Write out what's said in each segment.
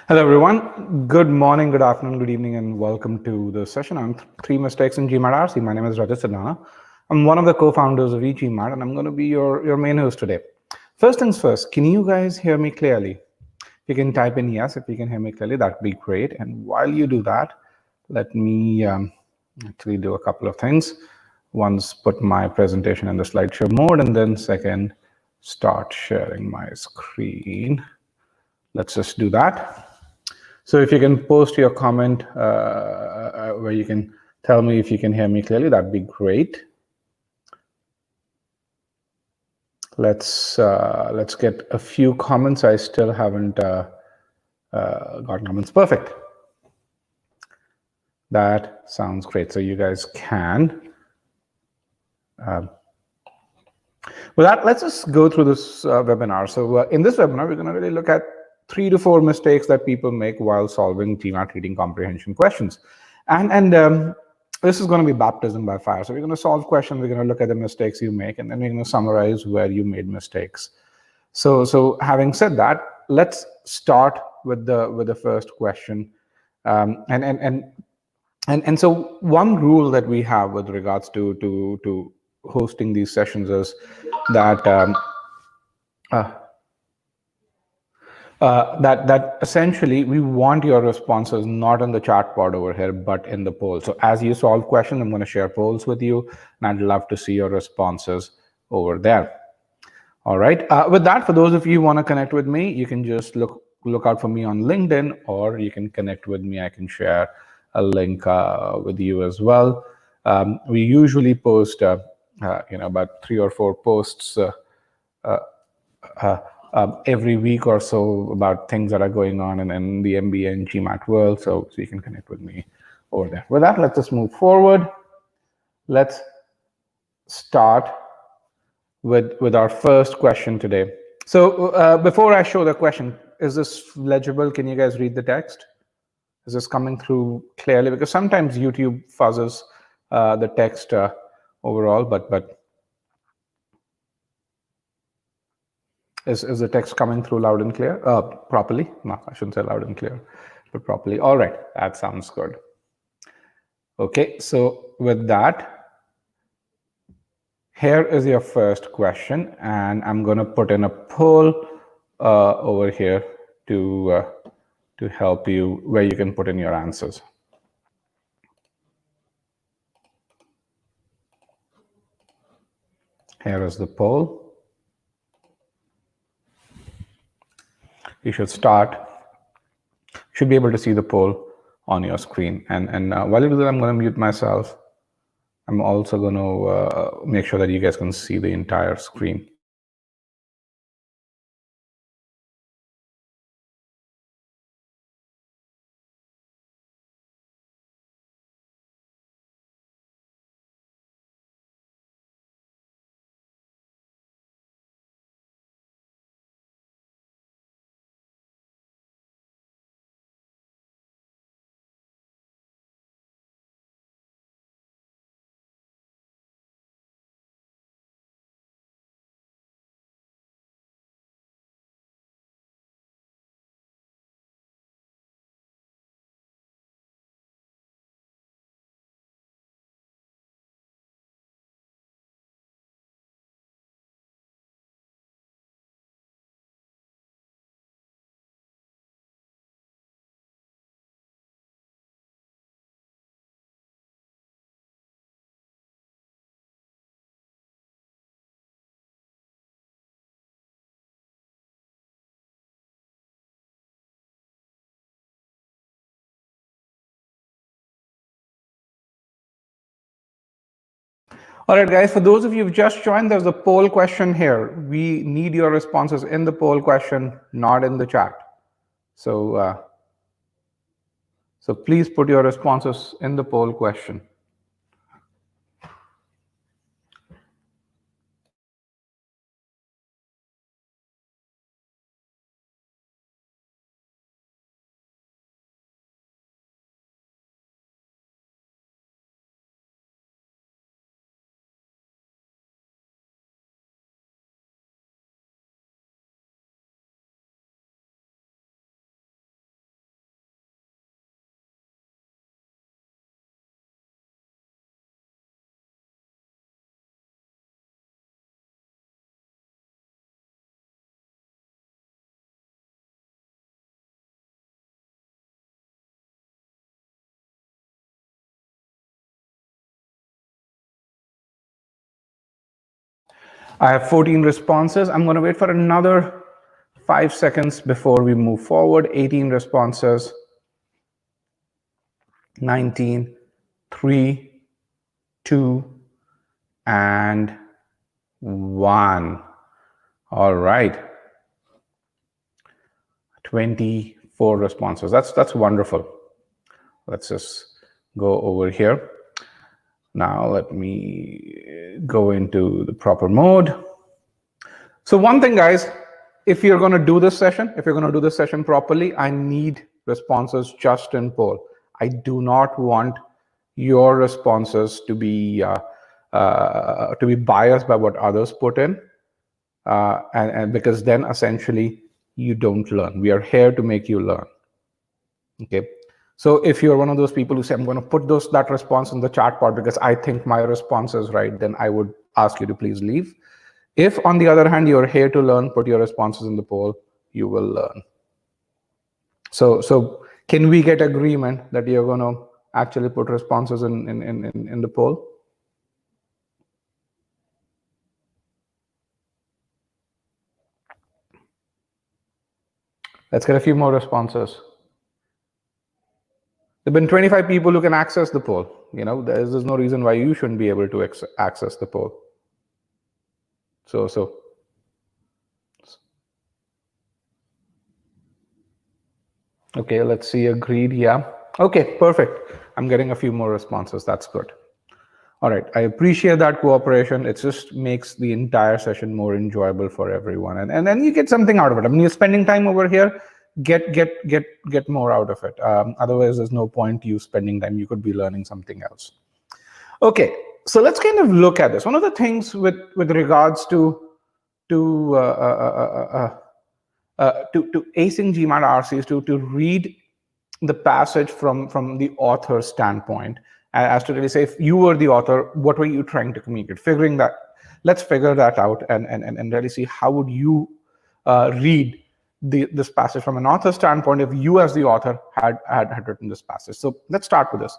Hello, everyone. Good morning, good afternoon, good evening, and welcome to the session on three mistakes in GMAT RC. My name is Rajat Sadhana. I'm one of the co-founders of eGMAT, and I'm going to be your main host today. First things first, can you guys hear me clearly? If you can type in yes, if you can hear me clearly, that'd be great. And while you do that, let me actually do a couple of things. Once, put my presentation in the slideshow mode, and then second, start sharing my screen. Let's just do that. So if you can post your comment where you can tell me if you can hear me clearly, that'd be great. Let's get a few comments. I still haven't got comments. Perfect. That sounds great. So you guys can. With that, let's just go through this webinar. So in this webinar, we're going to really look at 3 to 4 mistakes that people make while solving GMAT reading comprehension questions. And this is going to be baptism by fire. So we're going to solve questions, we're going to look at the mistakes you make, and then we're going to summarize where you made mistakes. So having said that, let's start with the first question. And so one rule that we have with regards to hosting these sessions is that that essentially we want your responses not in the chat pod over here, but in the poll. So as you solve questions, I'm going to share polls with you, and I'd love to see your responses over there. All right. With that, for those of you who want to connect with me, you can just look out for me on LinkedIn, or you can connect with me. I can share a link with you as well. We usually post, about 3 or 4 posts every week or so about things that are going on in the MBA and GMAT world. So you can connect with me over there. With that, let's just move forward. Let's start with our first question today. So before I show the question, is this legible? Can you guys read the text? Is this coming through clearly? Because sometimes YouTube fuzzes the text overall, but is the text coming through loud and clear? Properly? No, I shouldn't say loud and clear, but properly. All right, that sounds good. Okay, so with that, here is your first question, and I'm going to put in a poll over here to help you, where you can put in your answers. Here is the poll. You should be able to see the poll on your screen. And while you do that, I'm going to mute myself. I'm also going to make sure that you guys can see the entire screen. All right, guys, for those of you who've just joined, there's a poll question here. We need your responses in the poll question, not in the chat. So, so please put your responses in the poll question. I have 14 responses. I'm going to wait for another 5 seconds before we move forward. 18 responses. 19, 3, 2, and 1. All right. 24 responses. That's wonderful. Let's just go over here. Now let me go into the proper mode. So one thing, guys, if you're going to do this session properly, I need responses just in poll. I do not want your responses to be biased by what others put in, and because then essentially you don't learn. We are here to make you learn. Okay. So if you're one of those people who say, I'm going to put that response in the chat part because I think my response is right, then I would ask you to please leave. If, on the other hand, you're here to learn, put your responses in the poll, you will learn. So can we get agreement that you're going to actually put responses in the poll? Let's get a few more responses. There have been 25 people who can access the poll. You know, there's no reason why you shouldn't be able to access the poll. So okay, let's see. Agreed. Yeah. Okay, perfect. I'm getting a few more responses. That's good. All right. I appreciate that cooperation. It just makes the entire session more enjoyable for everyone, and then you get something out of it. I mean, you're spending time over here. Get more out of it. Otherwise, there's no point you spending time. You could be learning something else. Okay, so let's kind of look at this. One of the things with regards to acing GMAT RC is to read the passage from the author's standpoint, as to really say, if you were the author, what were you trying to communicate? Let's figure that out and really see how would you read this passage from an author's standpoint if you as the author had written this passage. So let's start with this.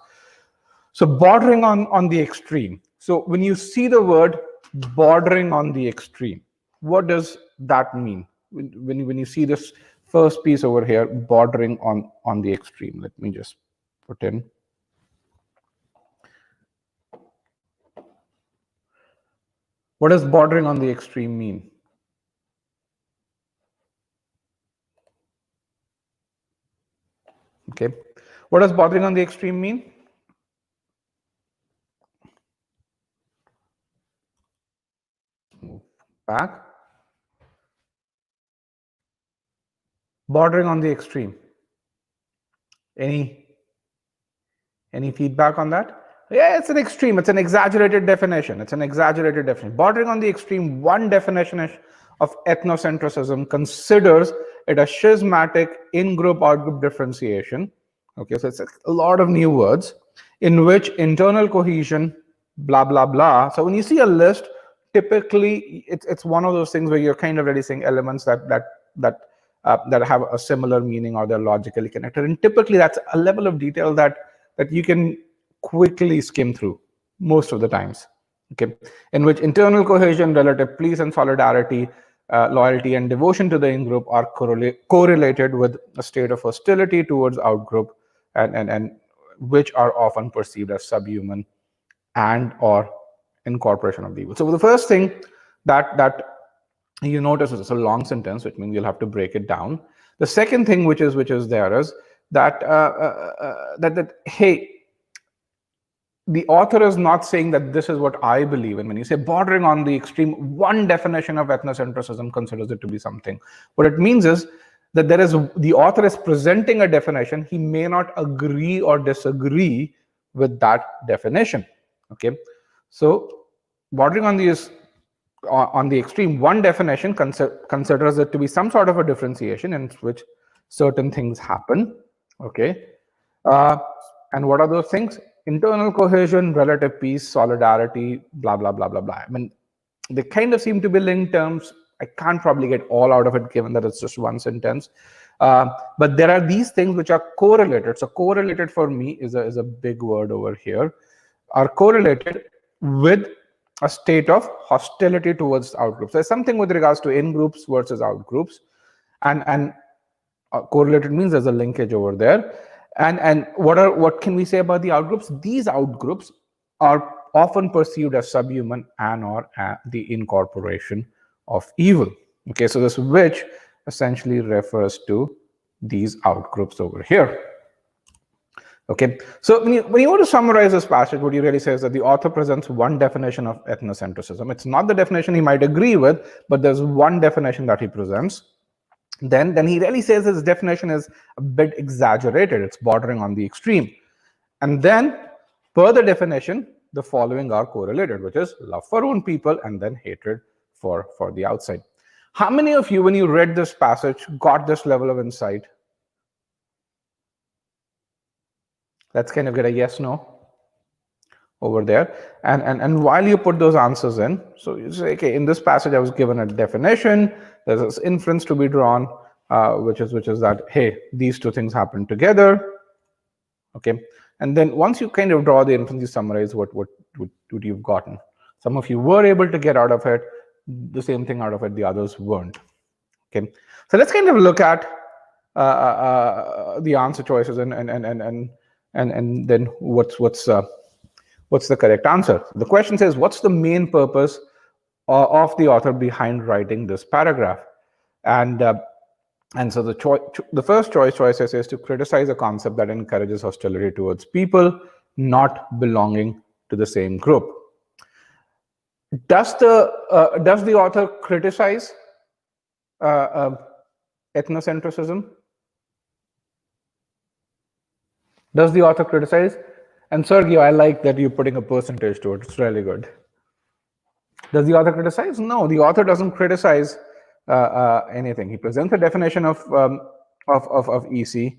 So bordering on the extreme. So when you see the word bordering on the extreme, what does that mean? When you see this first piece over here, bordering on the extreme, let me just put in. What does bordering on the extreme mean? Okay. What does bordering on the extreme mean? Move back. Bordering on the extreme. Any feedback on that? Yeah, it's an extreme. It's an exaggerated definition. Bordering on the extreme, one definition of ethnocentrism considers it a schismatic in-group, out-group differentiation. Okay, so it's a lot of new words in which internal cohesion, blah, blah, blah. So when you see a list, typically it's one of those things where you're kind of really saying elements that have a similar meaning or they're logically connected. And typically that's a level of detail that you can quickly skim through most of the times. Okay, in which internal cohesion, relative peace and solidarity, loyalty and devotion to the in-group are correlated with a state of hostility towards out-group, and which are often perceived as subhuman and or incorporation of the evil. So the first thing that you notice is it's a long sentence, which means you'll have to break it down. The second thing which is there is that hey, the author is not saying that this is what I believe in. When you say bordering on the extreme, one definition of ethnocentrism considers it to be something. What it means is that the author is presenting a definition. He may not agree or disagree with that definition. Okay, so bordering on the extreme, one definition considers it to be some sort of a differentiation in which certain things happen. Okay, and what are those things? Internal cohesion, relative peace, solidarity, blah, blah, blah, blah, blah. I mean, they kind of seem to be linked terms. I can't probably get all out of it given that it's just one sentence. But there are these things which are correlated. So correlated for me is a big word over here, are correlated with a state of hostility towards outgroups. There's something with regards to in-groups versus out-groups, and correlated means there's a linkage over there. And what can we say about the outgroups? These outgroups are often perceived as subhuman and/or the incorporation of evil. Okay, so this which essentially refers to these outgroups over here. Okay, so when you want to summarize this passage, what he really says is that the author presents one definition of ethnocentrism. It's not the definition he might agree with, but there's one definition that he presents. Then he really says his definition is a bit exaggerated. It's bordering on the extreme. And then, per the definition, the following are correlated, which is love for own people and then hatred for the outside. How many of you, when you read this passage, got this level of insight? Let's kind of get a yes, no over there. And while you put those answers in, so you say, okay, in this passage, I was given a definition. There's this inference to be drawn, which is that, hey, these two things happen together. Okay. And then once you kind of draw the inference, you summarize what you've gotten. Some of you were able to get out of it the same thing out of it, the others weren't. Okay. So let's kind of look at the answer choices and then what's the correct answer. The question says, what's the main purpose of the author behind writing this paragraph? And so the first choice is to criticize a concept that encourages hostility towards people not belonging to the same group. Does the author criticize ethnocentrism? Does the author criticize? And Sergio, I like that you're putting a percentage to it. It's really good. Does the author criticize? No, the author doesn't criticize anything. He presents a definition of EC.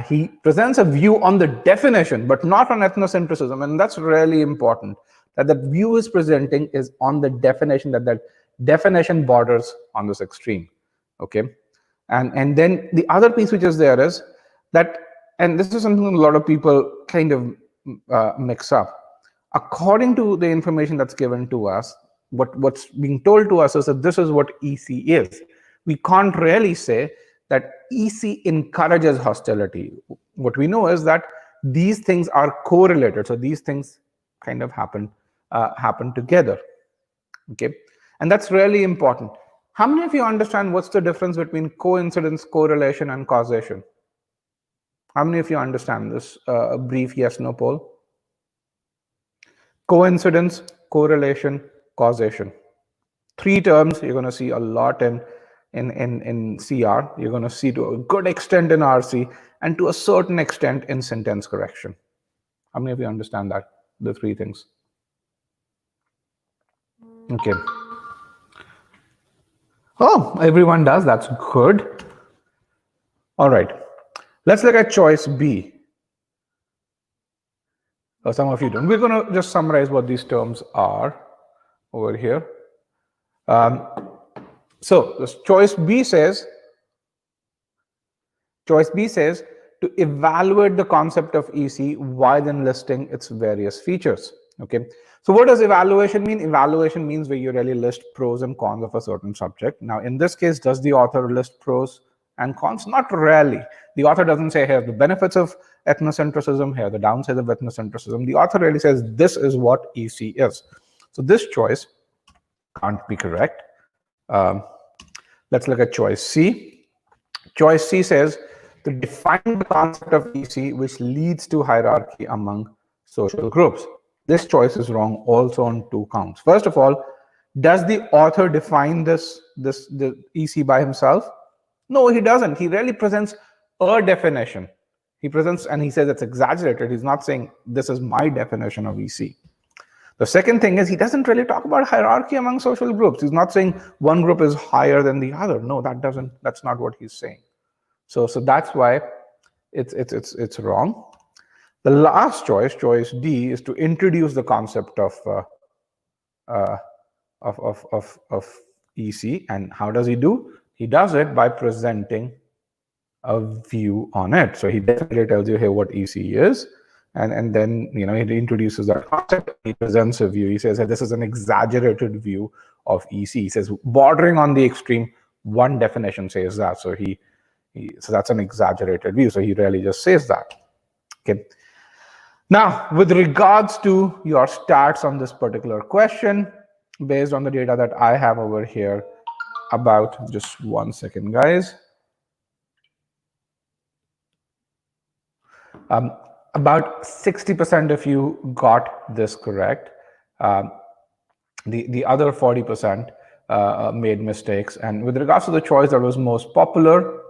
He presents a view on the definition, but not on ethnocentrism, and that's really important. That the view is presenting is on the definition, that definition borders on this extreme. Okay, and then the other piece which is there is that, and this is something a lot of people kind of mix up. According to the information that's given to us, what's being told to us is that this is what EC is. We can't really say that EC encourages hostility. What we know is that these things are correlated. So these things kind of happen together. Okay, and that's really important. How many of you understand what's the difference between coincidence, correlation, and causation? How many of you understand this? A brief yes/no poll. Coincidence, correlation, causation. Three terms you're going to see a lot in CR. You're going to see to a good extent in RC, and to a certain extent in sentence correction. How many of you understand that? The three things. Okay. Oh, everyone does. That's good. All right. Let's look at choice B. Or some of you don't. We're going to just summarize what these terms are over here. So this choice B says to evaluate the concept of EC while then listing its various features. Okay. So what does evaluation mean? Evaluation means where you really list pros and cons of a certain subject. Now, in this case, does the author list pros and cons? Not really. The author doesn't say, here are the benefits of ethnocentrism, here are the downsides of ethnocentrism. The author really says, this is what EC is. So this choice can't be correct. Let's look at choice C. Choice C says to define the concept of EC which leads to hierarchy among social groups. This choice is wrong also on two counts. First of all, does the author define the EC by himself? No, he doesn't. He really presents a definition. He presents, and he says it's exaggerated. He's not saying this is my definition of EC. The second thing is he doesn't really talk about hierarchy among social groups. He's not saying one group is higher than the other. No, that's not what he's saying. So that's why it's wrong. The last choice, choice D, is to introduce the concept of EC. And how does he do? He does it by presenting a view on it. So he definitely tells you here what EC is, And then, he introduces that concept. He presents a view. He says that this is an exaggerated view of EC. He says bordering on the extreme. One definition says that. So so that's an exaggerated view. So he really just says that. Okay. Now, with regards to your stats on this particular question, based on the data that I have over here, about, just 1 second, guys. About 60% of you got this correct. The other 40% made mistakes. And with regards to the choice that was most popular,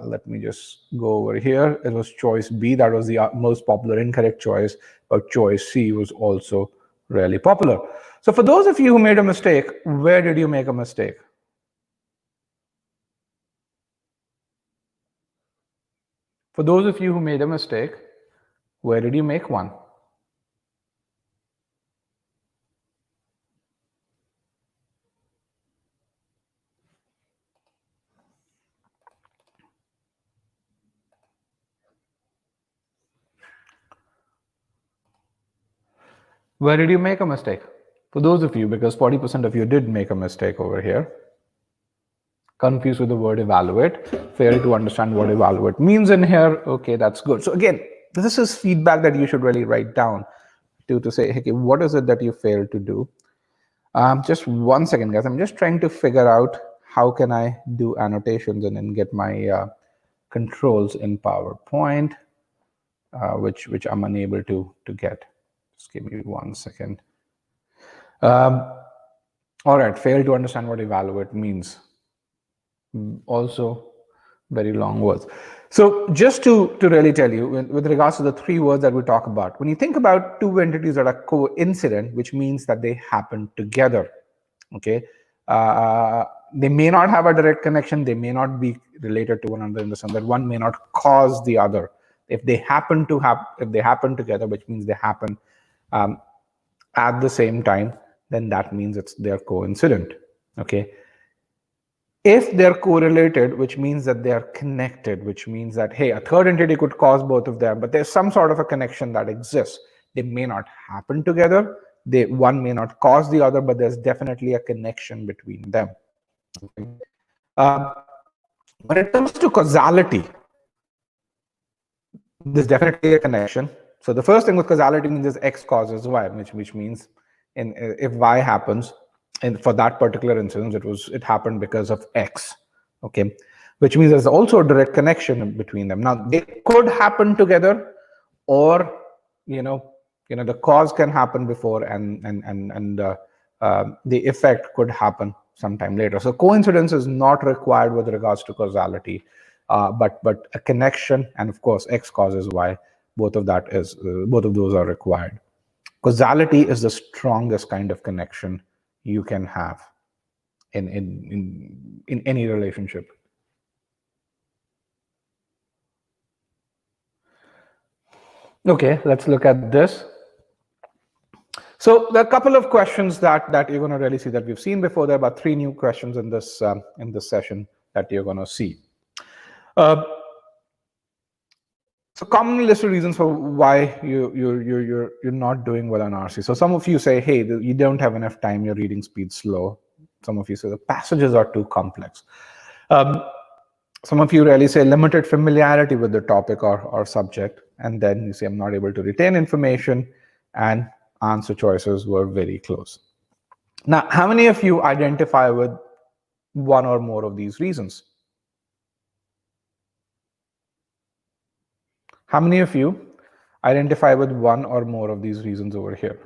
let me just go over here. It was choice B. That was the most popular incorrect choice, but choice C was also really popular. So for those of you who made a mistake, where did you make a mistake? For those of you who made a mistake, where did you make one? Where did you make a mistake? For those of you, because 40% of you did make a mistake over here. Confused with the word evaluate, fail to understand what evaluate means in here. Okay, that's good. So again, this is feedback that you should really write down to say, okay, what is it that you failed to do? Just 1 second, guys. I'm just trying to figure out how can I do annotations and then get my controls in PowerPoint, which I'm unable to get. Just give me 1 second. All right, fail to understand what evaluate means. Also very long words. So just to really tell you, with regards to the 3 words that we talk about, when you think about 2 entities that are coincident, which means that they happen together, okay? They may not have a direct connection. They may not be related to one another in the sense that one may not cause the other. If they happen together, which means they happen at the same time, then that means they're coincident, okay? If they're correlated, which means that they are connected, which means that, hey, a third entity could cause both of them, but there's some sort of a connection that exists. They may not happen together. One may not cause the other, but there's definitely a connection between them. When it comes to causality, there's definitely a connection. So the first thing with causality means is X causes Y, which means if Y happens, and for that particular instance, it happened because of X, okay? Which means there's also a direct connection between them. Now, they could happen together, or the cause can happen before, and the effect could happen sometime later. So coincidence is not required with regards to causality, but a connection, and of course, X causes Y. Both of those are required. Causality is the strongest kind of connection you can have in any relationship. Okay, let's look at this. So there are a couple of questions that you're going to really see that we've seen before. There are about 3 new questions in this session that you're going to see. So commonly listed reasons for why you're not doing well on RC. So some of you say, hey, you don't have enough time, your reading speed's slow. Some of you say the passages are too complex. Some of you really say limited familiarity with the topic or subject. And then you say, I'm not able to retain information, and answer choices were very close. Now, how many of you identify with one or more of these reasons? How many of you identify with one or more of these reasons over here?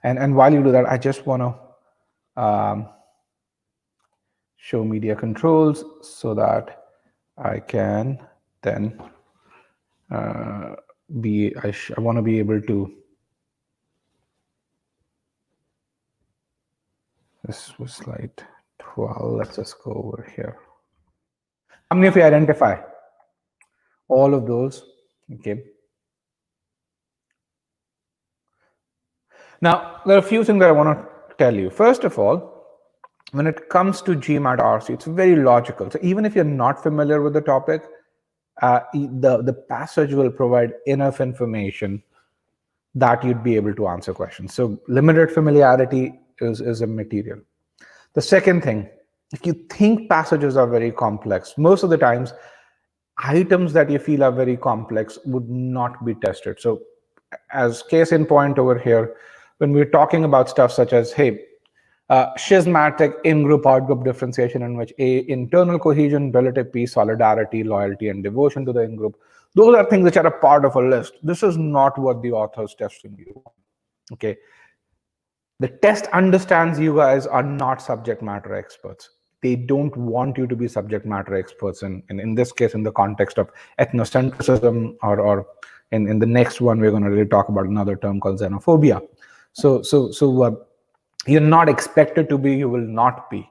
And while you do that, I just want to show media controls so that I can then I want to be able to. This was slide 12. Let's just go over here. How many of you identify all of those? Okay. Now, there are a few things that I want to tell you. First of all, when it comes to GMAT RC, it's very logical. So even if you're not familiar with the topic, the passage will provide enough information that you'd be able to answer questions. So limited familiarity is a material. The second thing, if you think passages are very complex, most of the times items that you feel are very complex would not be tested. So as case in point over here, when we're talking about stuff such as, hey, schismatic in-group, out-group differentiation in which internal cohesion, relative peace, solidarity, loyalty, and devotion to the in-group, those are things which are a part of a list. This is not what the author is testing you on, okay? The test understands you guys are not subject matter experts. They don't want you to be subject matter experts in this case, in the context of ethnocentrism, or in the next one, we're going to really talk about another term called xenophobia. So you're not expected to be, you will not be.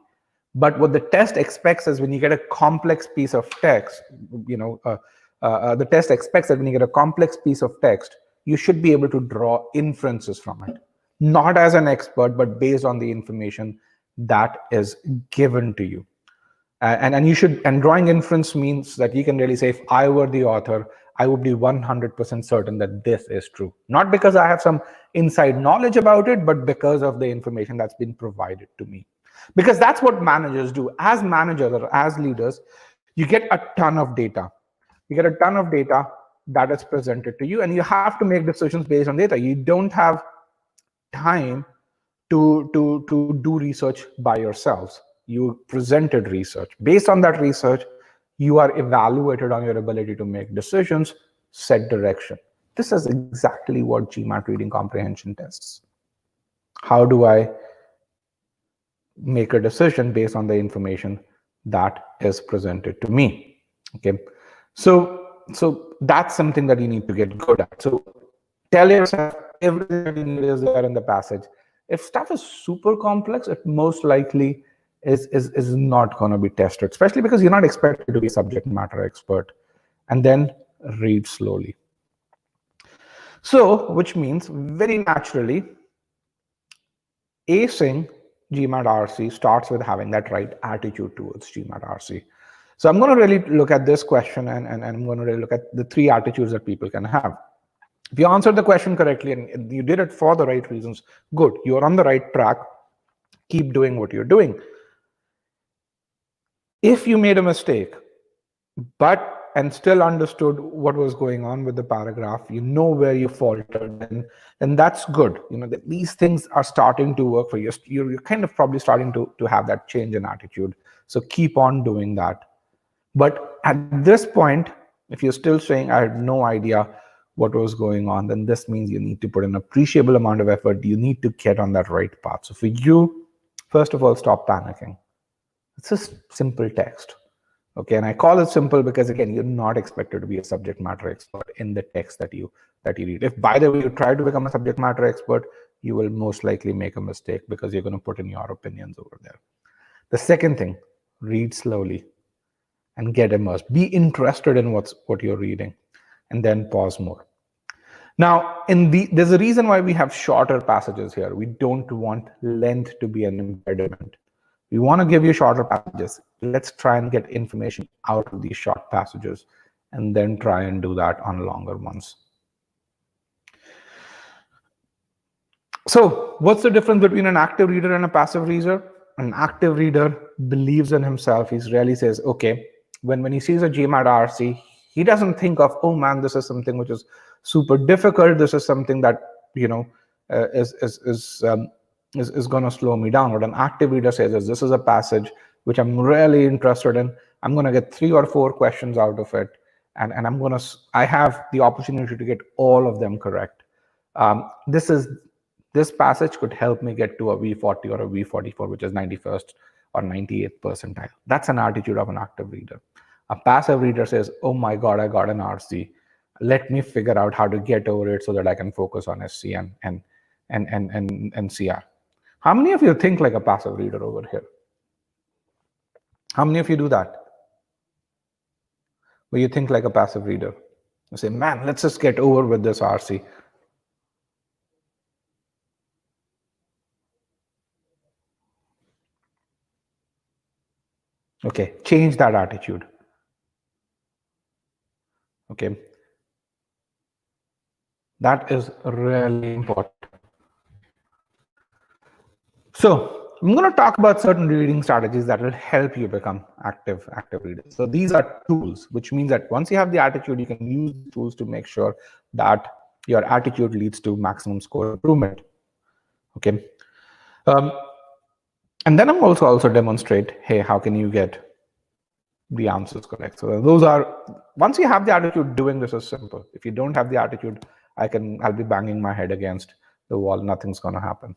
But what the test expects is when you get a complex piece of text, the test expects that when you get a complex piece of text, you should be able to draw inferences from it, not as an expert, but based on the information that is given to you. And drawing inference means that you can really say, if I were the author, I would be 100% certain that this is true. Not because I have some inside knowledge about it, but because of the information that's been provided to me. Because that's what managers do. As managers or as leaders, you get a ton of data. You get a ton of data that is presented to you, and you have to make decisions based on data. You don't have time to do research by yourselves. You presented research. Based on that research, you are evaluated on your ability to make decisions, set direction. This is exactly what GMAT reading comprehension tests. How do I make a decision based on the information that is presented to me? Okay, so that's something that you need to get good at. So tell yourself everything that you need is there in the passage. If stuff is super complex, it most likely is not going to be tested, especially because you're not expected to be a subject matter expert. And then read slowly. So, which means very naturally, acing GMAT RC starts with having that right attitude towards GMAT RC. So I'm going to really look at this question, and I'm going to really look at the three attitudes that people can have. If you answered the question correctly and you did it for the right reasons, good, you're on the right track. Keep doing what you're doing. If you made a mistake, and still understood what was going on with the paragraph, you know where you faltered, then that's good. You know that these things are starting to work for you. You're kind of probably starting to have that change in attitude. So keep on doing that. But at this point, if you're still saying, I had no idea what was going on, then this means you need to put an appreciable amount of effort. You need to get on that right path. So for you, first of all, stop panicking. It's just simple text. Okay, and I call it simple because, again, you're not expected to be a subject matter expert in the text that you read. If, by the way, you try to become a subject matter expert, you will most likely make a mistake because you're going to put in your opinions over there. The second thing, read slowly and get immersed. Be interested in what you're reading, and then pause more. Now, there's a reason why we have shorter passages here. We don't want length to be an impediment. We want to give you shorter passages. Let's try and get information out of these short passages and then try and do that on longer ones. So what's the difference between an active reader and a passive reader? An active reader believes in himself. He really says, okay, when he sees a GMAT RC, he doesn't think of, oh man, this is something which is super difficult. This is something that, is going to slow me down. What an active reader says is, this is a passage which I'm really interested in. I'm going to get 3 or 4 questions out of it, and I have the opportunity to get all of them correct. This passage could help me get to a V40 or a V44, which is 91st or 98th percentile. That's an attitude of an active reader. A passive reader says, oh my God, I got an RC. Let me figure out how to get over it so that I can focus on SC and CR. How many of you think like a passive reader over here? How many of you do that? Where you think like a passive reader? You say, man, let's just get over with this RC. Okay, change that attitude. Okay, that is really important. So I'm going to talk about certain reading strategies that will help you become active readers. So these are tools, which means that once you have the attitude, you can use the tools to make sure that your attitude leads to maximum score improvement. Okay. And then I'm also demonstrate, hey, how can you get the answers correct? So those are, once you have the attitude, doing this is simple. If you don't have the attitude, I'll be banging my head against the wall. Nothing's going to happen.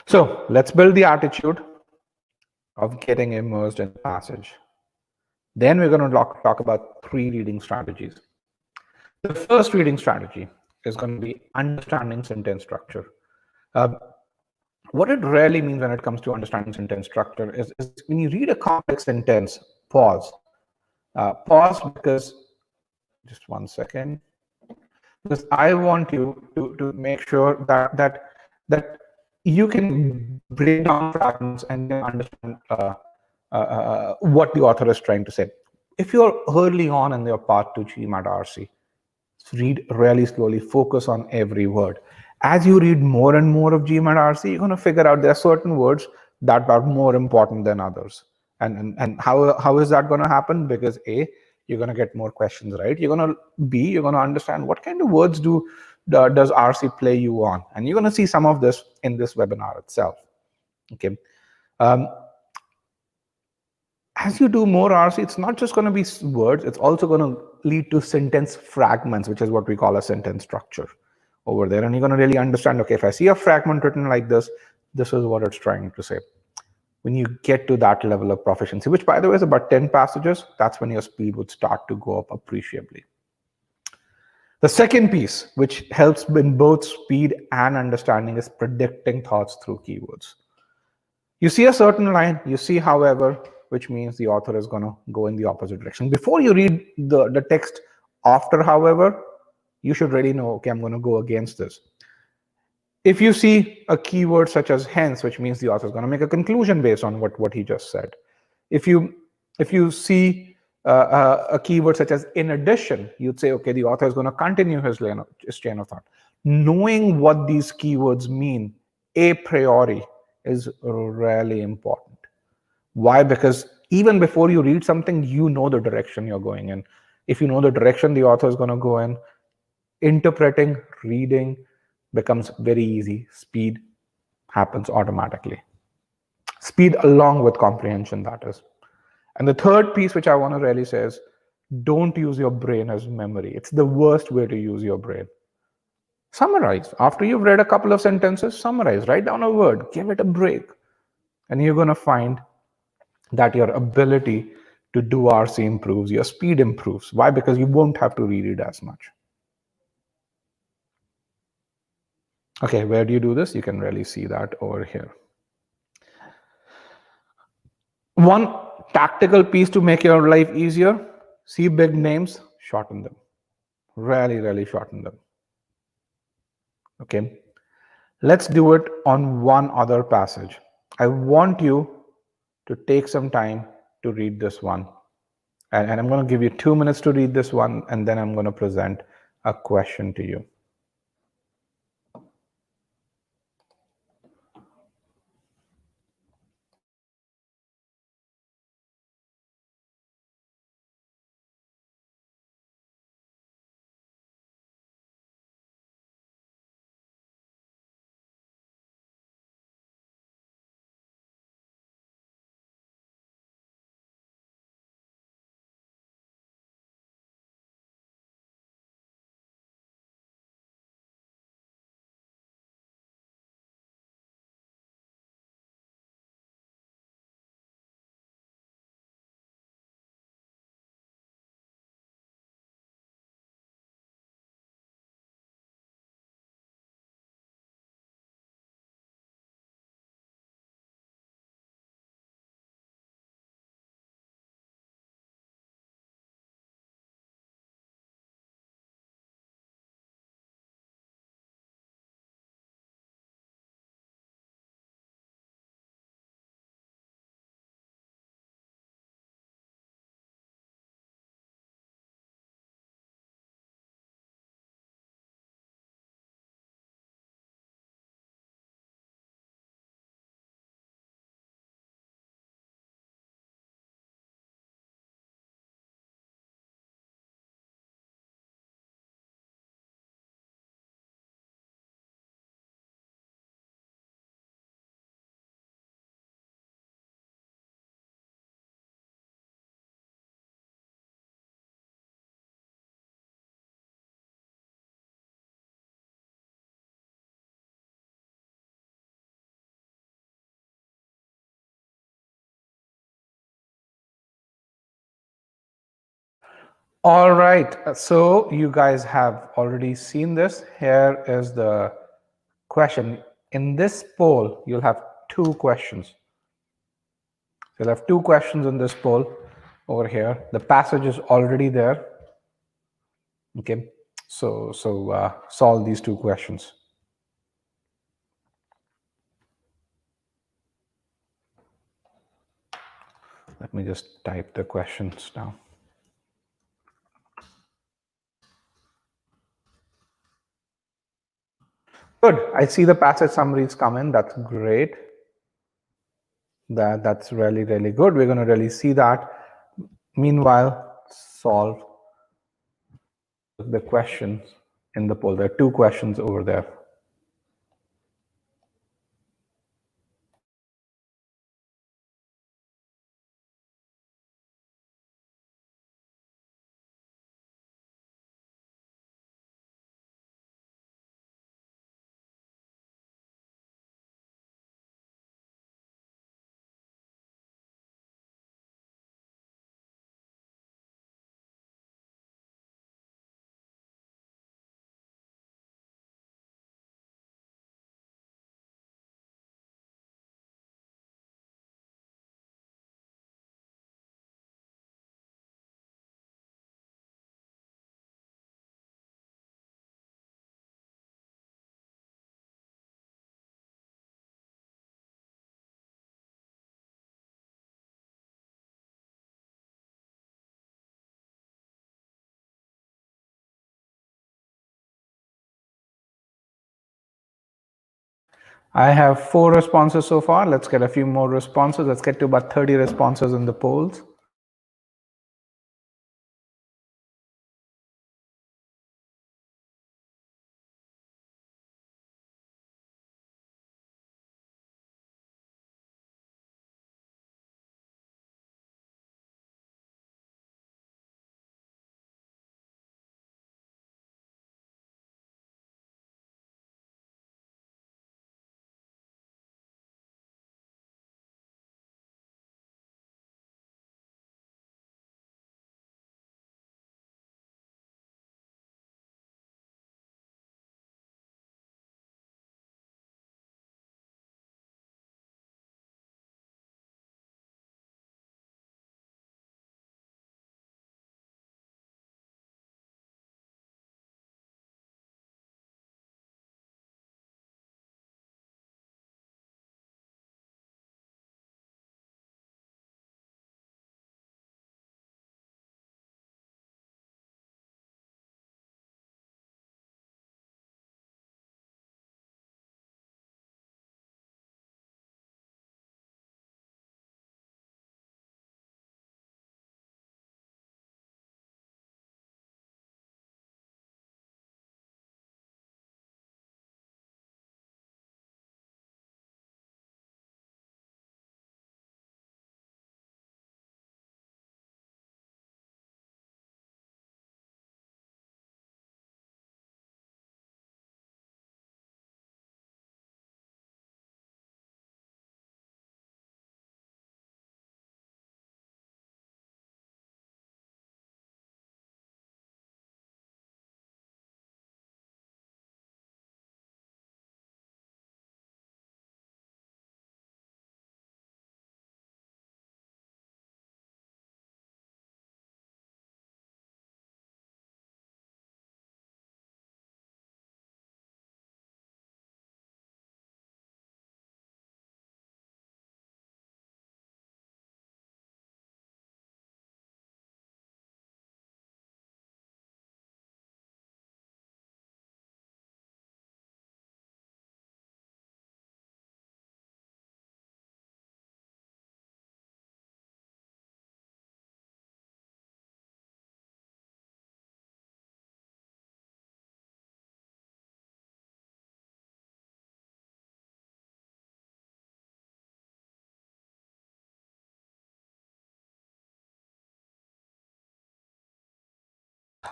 So let's build the attitude of getting immersed in the passage. Then we're going to talk about 3 reading strategies. The first reading strategy is going to be understanding sentence structure. What it really means when it comes to understanding sentence structure is when you read a complex sentence, pause. Pause because, just one second, because I want you to make sure that you can break down fragments and understand what the author is trying to say. If you're early on in your path to GMAT RC, read really slowly, focus on every word. As you read more and more of GMAT RC, you're going to figure out there are certain words that are more important than others. And how is that going to happen? Because A, you're going to get more questions right. You're going to understand what kind of words does RC play you on, and you're going to see some of this in this webinar itself. Okay. As you do more RC, it's not just going to be words, it's also going to lead to sentence fragments, which is what we call a sentence structure over there. And you're going to really understand, okay, if I see a fragment written like this, this is what it's trying to say. When you get to that level of proficiency, which by the way is about 10 passages, that's when your speed would start to go up appreciably. The second piece, which helps in both speed and understanding, is predicting thoughts through keywords. You see a certain line, you see however, which means the author is going to go in the opposite direction. Before you read the text after however, you should really know, okay, I'm going to go against this. If you see a keyword such as hence, which means the author is going to make a conclusion based on what he just said. If you see a keyword such as in addition, you'd say, okay, the author is going to continue his chain of thought. Knowing what these keywords mean a priori is really important. Why? Because even before you read something, you know the direction you're going in. If you know the direction the author is going to go in, interpreting, reading becomes very easy. Speed happens automatically. Speed along with comprehension, that is. And the third piece, which I want to really say, is don't use your brain as memory. It's the worst way to use your brain. Summarize. After you've read a couple of sentences, summarize. Write down a word. Give it a break. And you're going to find that your ability to do RC improves, your speed improves. Why? Because you won't have to read it as much. Okay, where do you do this? You can really see that over here. One tactical piece to make your life easier, see big names, shorten them. Really, really shorten them. Okay, let's do it on one other passage. I want you to take some time to read this one. And I'm going to give you 2 minutes to read this one, and then I'm going to present a question to you. All right, so you guys have already seen this. Here is the question. In this poll, you'll have two questions. You'll have two questions in this poll over here. The passage is already there. Okay, so solve these two questions. Let me just type the questions down. Good. I see the passage summaries come in. That's great. That's really, really good. We're going to really see that. Meanwhile, solve the questions in the poll. There are two questions over there. I have 4 responses so far. Let's get a few more responses. Let's get to about 30 responses in the polls.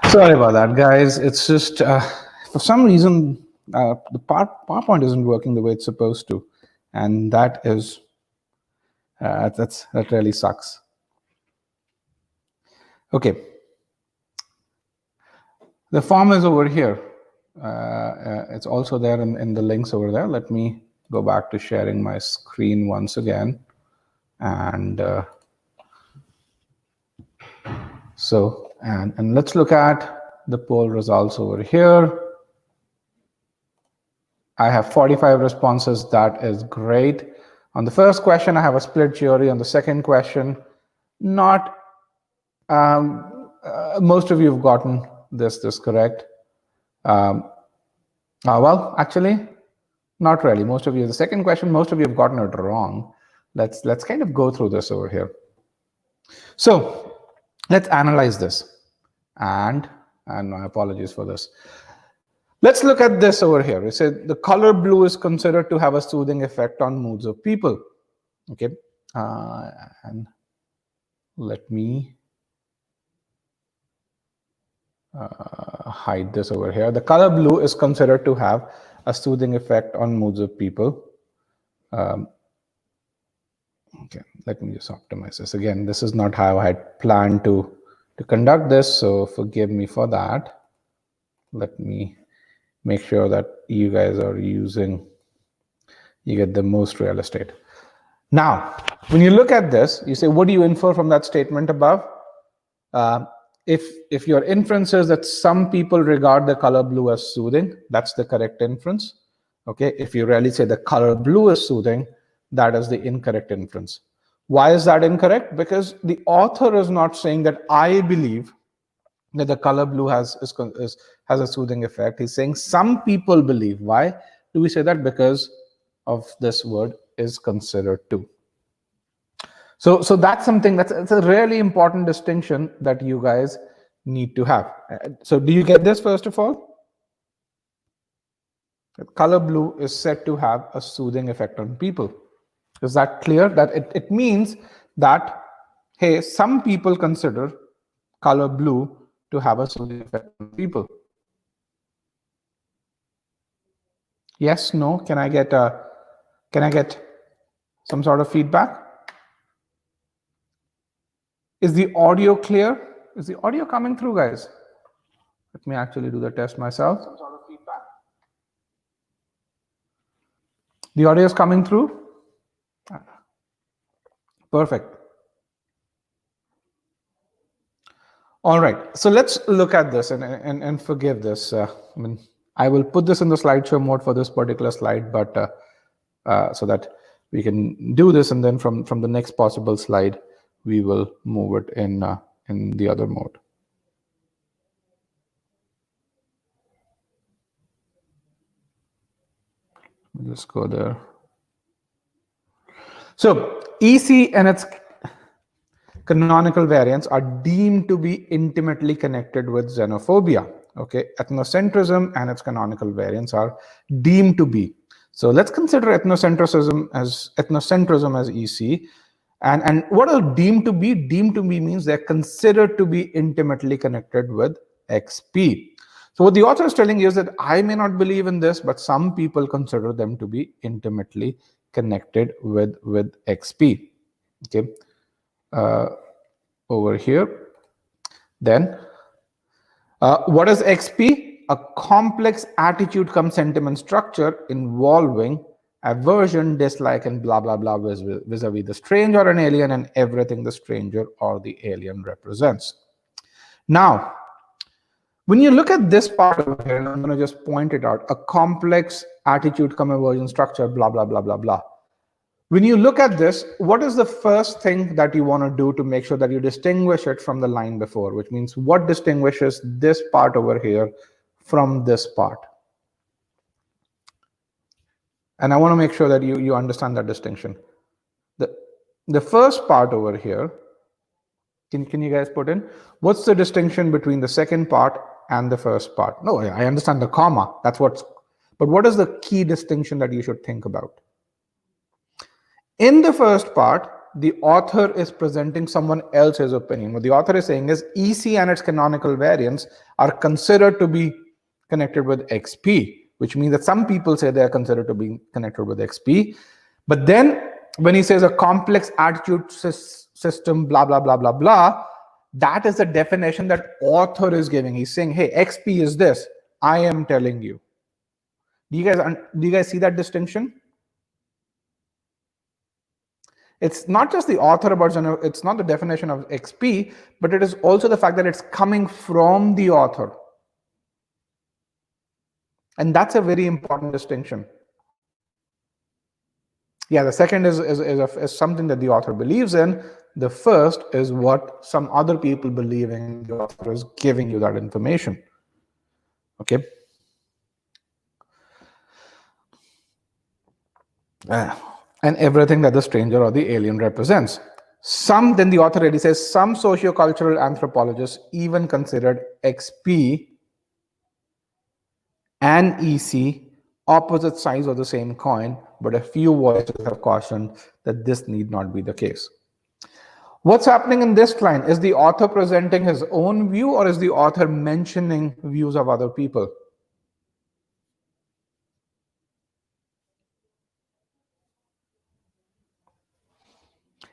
Sorry about that, guys. It's just for some reason the PowerPoint isn't working the way it's supposed to, and that really sucks. Okay, The form is over here. It's also there in the links over there. Let me go back to sharing my screen once again. And and let's look at the poll results over here. I have 45 responses. That is great. On the first question, I have a split jury. On the second question, not. Most of you have gotten this correct. Well, actually, not really. Most of you. The second question, most of you have gotten it wrong. Let's kind of go through this over here. So let's analyze this. And my apologies for this. Let's look at this over here. It said the color blue is considered to have a soothing effect on moods of people. Okay, and let me hide this over here. The color blue is considered to have a soothing effect on moods of people. Okay, let me just optimize this. Again, this is not how I had planned to conduct this, so forgive me for that. Let me make sure that you guys are you get the most real estate. Now, when you look at this, you say, what do you infer from that statement above? If your inference is that some people regard the color blue as soothing, that's the correct inference. Okay, if you really say the color blue is soothing, that is the incorrect inference. Why is that incorrect? Because the author is not saying that I believe that the color blue has a soothing effect. He's saying some people believe. Why do we say that? Because of this word is considered to. So that's something it's a really important distinction that you guys need to have. So do you get this first of all? Color blue is said to have a soothing effect on people. Is that clear? That it means that, hey, some people consider color blue to have a soothing effect on people. Yes, no? Can I get some sort of feedback? Is the audio clear? Is the audio coming through, guys? Let me actually do the test myself. Some sort of feedback. The audio is coming through? Perfect. All right, so let's look at this and forgive this. I mean, I will put this in the slideshow mode for this particular slide, but so that we can do this, and then from the next possible slide, we will move it in the other mode. Let's go there. So EC and its canonical variants are deemed to be intimately connected with xenophobia. Okay, ethnocentrism and its canonical variants are deemed to be. So let's consider ethnocentrism as EC. And what are deemed to be? Deemed to be means they're considered to be intimately connected with XP. So what the author is telling you is that I may not believe in this, but some people consider them to be intimately connected with XP. Okay, over here. Then, what is XP? A complex attitude cum sentiment structure involving aversion, dislike, and blah, blah, blah vis-a-vis the strange or an alien and everything the stranger or the alien represents. Now, when you look at this part over here, and I'm going to just point it out, a complex attitude cum aversion structure, blah, blah, blah, blah, blah. When you look at this, what is the first thing that you want to do to make sure that you distinguish it from the line before, which means what distinguishes this part over here from this part? And I want to make sure that you understand that distinction. The first part over here, can you guys put in? What's the distinction between the second part and the first part? No, I understand the comma. That's what's, but what is the key distinction that you should think about? In the first part, the author is presenting someone else's opinion. What the author is saying is EC and its canonical variants are considered to be connected with XP, which means that some people say they are considered to be connected with XP. But then when he says a complex attitude system, blah, blah, blah, blah, blah, That is the definition that author is giving. He's saying, hey, XP is this. I am telling you. Do you guys see that distinction? It's not just the author about it's not the definition of XP, but it is also the fact that it's coming from the author. And that's a very important distinction. Yeah, the second is something that the author believes in. The first is what some other people believe in. The author is giving you that information. Okay. And everything that the stranger or the alien represents. Then the author really says, some sociocultural anthropologists even considered XP and EC opposite sides of the same coin, but a few voices have cautioned that this need not be the case. What's happening in this line? Is the author presenting his own view, or is the author mentioning views of other people?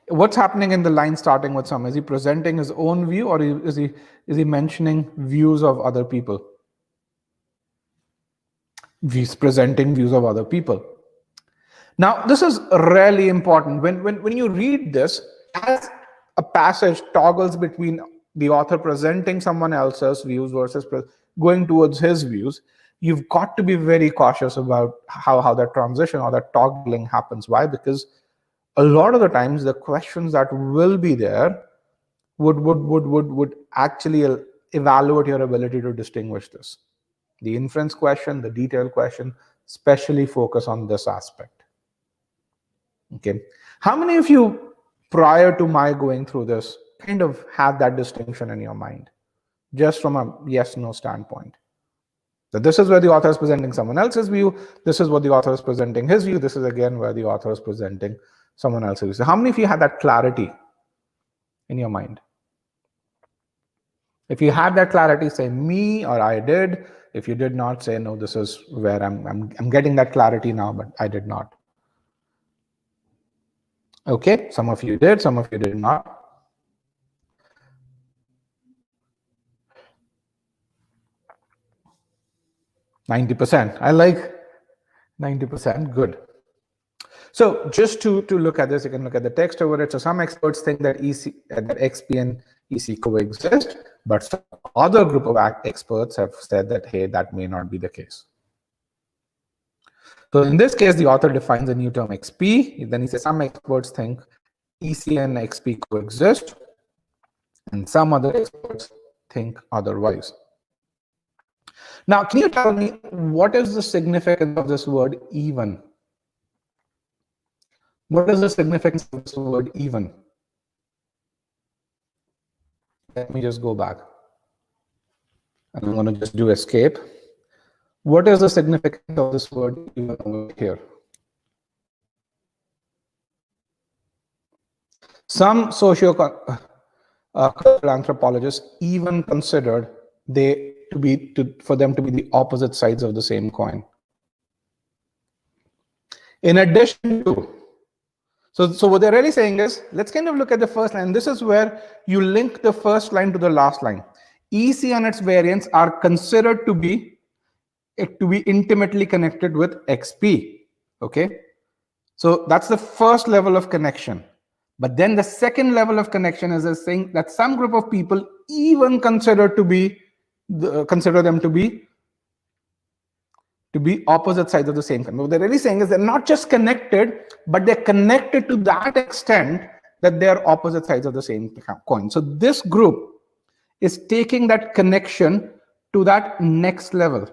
What's happening in the line starting with some? Is he presenting his own view, or is he mentioning views of other people? He's presenting views of other people. Now, this is really important. When you read this, as a passage toggles between the author presenting someone else's views versus going towards his views, you've got to be very cautious about how that transition or that toggling happens. Why? Because a lot of the times the questions that will be there would actually evaluate your ability to distinguish this. The inference question, the detailed question, especially focus on this aspect. Okay. How many of you, prior to my going through this, kind of have that distinction in your mind, just from a yes-no standpoint? So this is where the author is presenting someone else's view. This is what the author is presenting his view. This is again where the author is presenting someone else's view. So how many of you had that clarity in your mind? If you had that clarity, say me or I did. If you did not, say no, this is where I'm getting that clarity now, but I did not. Okay, some of you did, some of you did not. %. I like 90%. Good. So just to look at this, you can look at the text over it. So some experts think that XP and EC coexist, but some other group of experts have said that, hey, that may not be the case. So in this case, the author defines a new term XP. Then he says some experts think EC and XP coexist, and some other experts think otherwise. Now, can you tell me what is the significance of this word even? What is the significance of this word even? Let me just go back. And I'm going to just do escape. What is the significance of this word even over here? Some sociocultural anthropologists even considered for them to be the opposite sides of the same coin. In addition to, so what they're really saying is, let's kind of look at the first line. This is where you link the first line to the last line. EC and its variants are considered to be intimately connected with XP. Okay, so that's the first level of connection. But then the second level of connection is saying that some group of people even consider them to be opposite sides of the same coin. What they're really saying is they're not just connected, but they're connected to that extent that they're opposite sides of the same coin. So this group is taking that connection to that next level.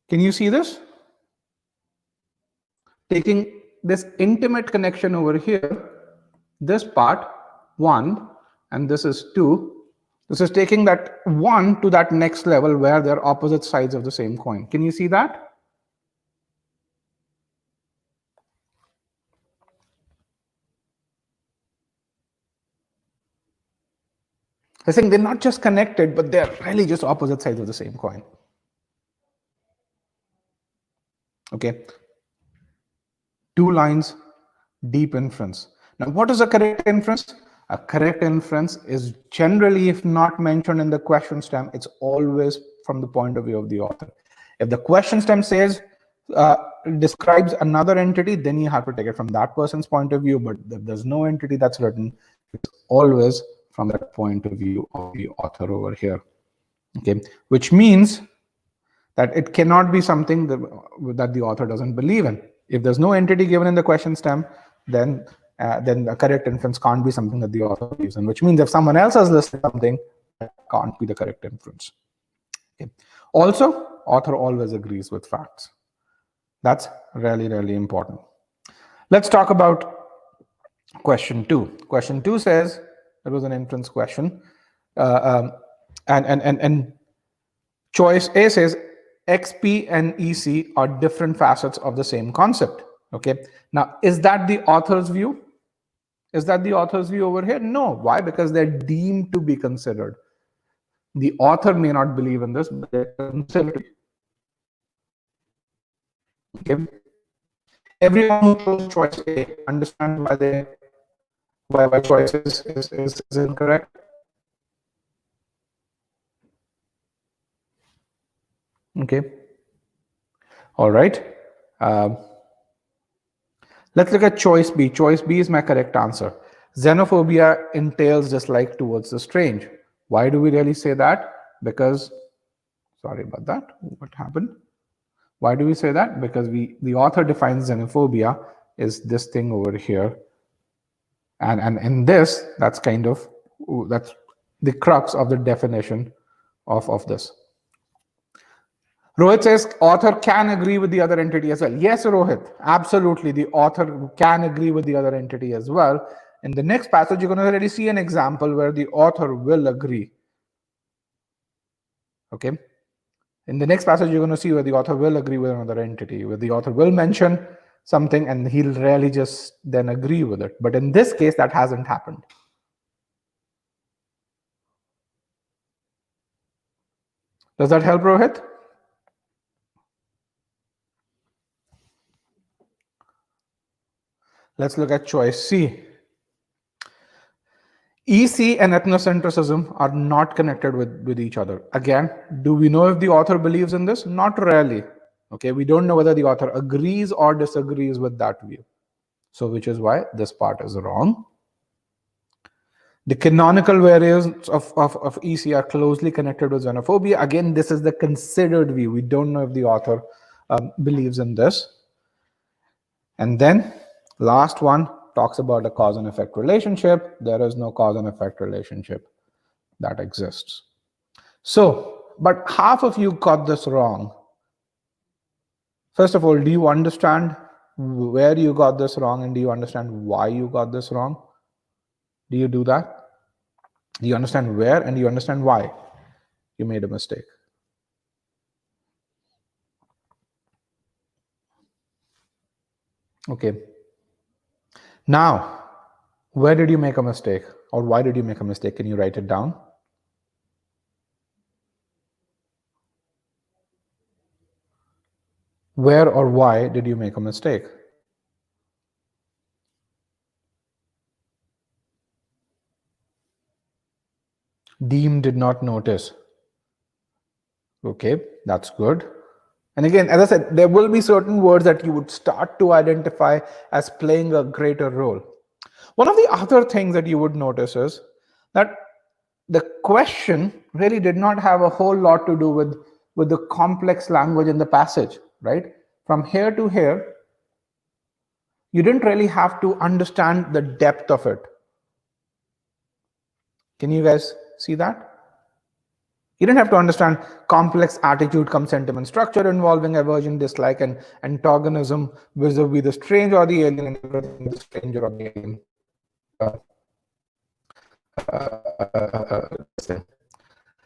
Can you see this? Taking this intimate connection over here, this part 1, and this is 2. This is taking that 1 to that next level where they're opposite sides of the same coin. Can you see that? I think they're not just connected, but they're really just opposite sides of the same coin. Okay. 2 lines deep inference. Now, what is a correct inference? A correct inference is generally, if not mentioned in the question stem, it's always from the point of view of the author. If the question stem says, describes another entity, then you have to take it from that person's point of view. But if there's no entity that's written, it's always from that point of view of the author over here. Okay, which means that it cannot be something that the author doesn't believe in. If there's no entity given in the question stem, then the correct inference can't be something that the author believes in, which means if someone else has listed something, that can't be the correct inference. Okay. Also, author always agrees with facts. That's really, really important. Let's talk about question 2. Question 2 says, it was an inference question, and choice A says, XP and EC are different facets of the same concept. Okay. Now, is that the author's view? Is that the author's view over here? No. Why? Because they're deemed to be considered. The author may not believe in this, but they're considered. Okay. Everyone who chose choice A understands why choice is incorrect. Okay. All right. Let's look at choice B. Choice B is my correct answer. Xenophobia entails dislike towards the strange. Why do we really say that? Because, sorry about that. What happened? Why do we say that? Because the author defines xenophobia is this thing over here. And in this, that's the crux of the definition of this. Rohit says, author can agree with the other entity as well. Yes, Rohit, absolutely. The author can agree with the other entity as well. In the next passage, you're going to already see an example where the author will agree. Okay. In the next passage, you're going to see where the author will agree with another entity, where the author will mention something and he'll really just then agree with it. But in this case, that hasn't happened. Does that help, Rohit? Let's look at choice C. EC and ethnocentrism are not connected with each other. Again, do we know if the author believes in this? Not really. Okay, we don't know whether the author agrees or disagrees with that view. So, which is why this part is wrong. The canonical variants of EC are closely connected with xenophobia. Again, this is the considered view. We don't know if the author believes in this. And then, last one talks about a cause and effect relationship. There is no cause and effect relationship that exists. So, but half of you got this wrong. First of all, do you understand where you got this wrong, and do you understand why you got this wrong? Do you do that? Do you understand where, and do you understand why you made a mistake? Okay. Now, where did you make a mistake, or why did you make a mistake? Can you write it down? Where or why did you make a mistake? Deem did not notice. Okay, that's good. And again, as I said, there will be certain words that you would start to identify as playing a greater role. One of the other things that you would notice is that the question really did not have a whole lot to do with the complex language in the passage, right? From here to here, you didn't really have to understand the depth of it. Can you guys see that? You didn't have to understand complex attitude, come sentiment structure involving aversion, dislike, and antagonism vis-a-vis the strange or the alien, and everything the stranger or the alien.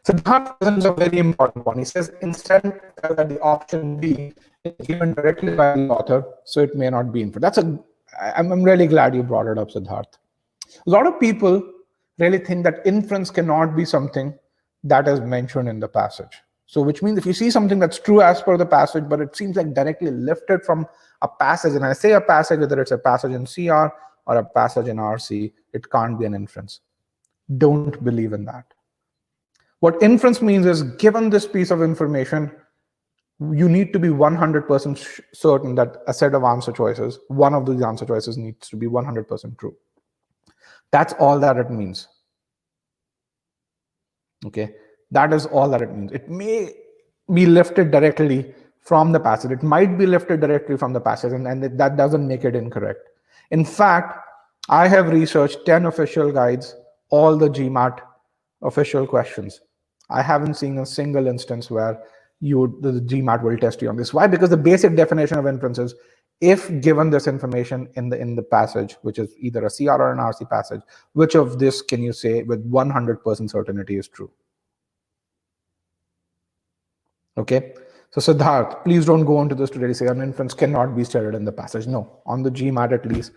Siddharth is a very important one. He says instead that the option B is given directly by the author, so it may not be inferred. I'm really glad you brought it up, Siddharth. A lot of people really think that inference cannot be something that is mentioned in the passage. So which means if you see something that's true as per the passage, but it seems like directly lifted from a passage, and I say a passage, whether it's a passage in CR or a passage in RC, it can't be an inference. Don't believe in that. What inference means is, given this piece of information, you need to be 100% certain that a set of answer choices, one of those answer choices needs to be 100% true. That's all that it means. Okay, that is all that it means. It may be lifted directly from the passage. It might be lifted directly from the passage, and that doesn't make it incorrect. In fact, I have researched 10 official guides, all the GMAT official questions. I haven't seen a single instance where the GMAT will test you on this. Why? Because the basic definition of inference is, if given this information in the passage, which is either a CR or an RC passage, which of this can you say with 100% certainty is true? Okay, so Siddharth, please don't go into this today to say an inference cannot be stated in the passage. No, on the GMAT at least,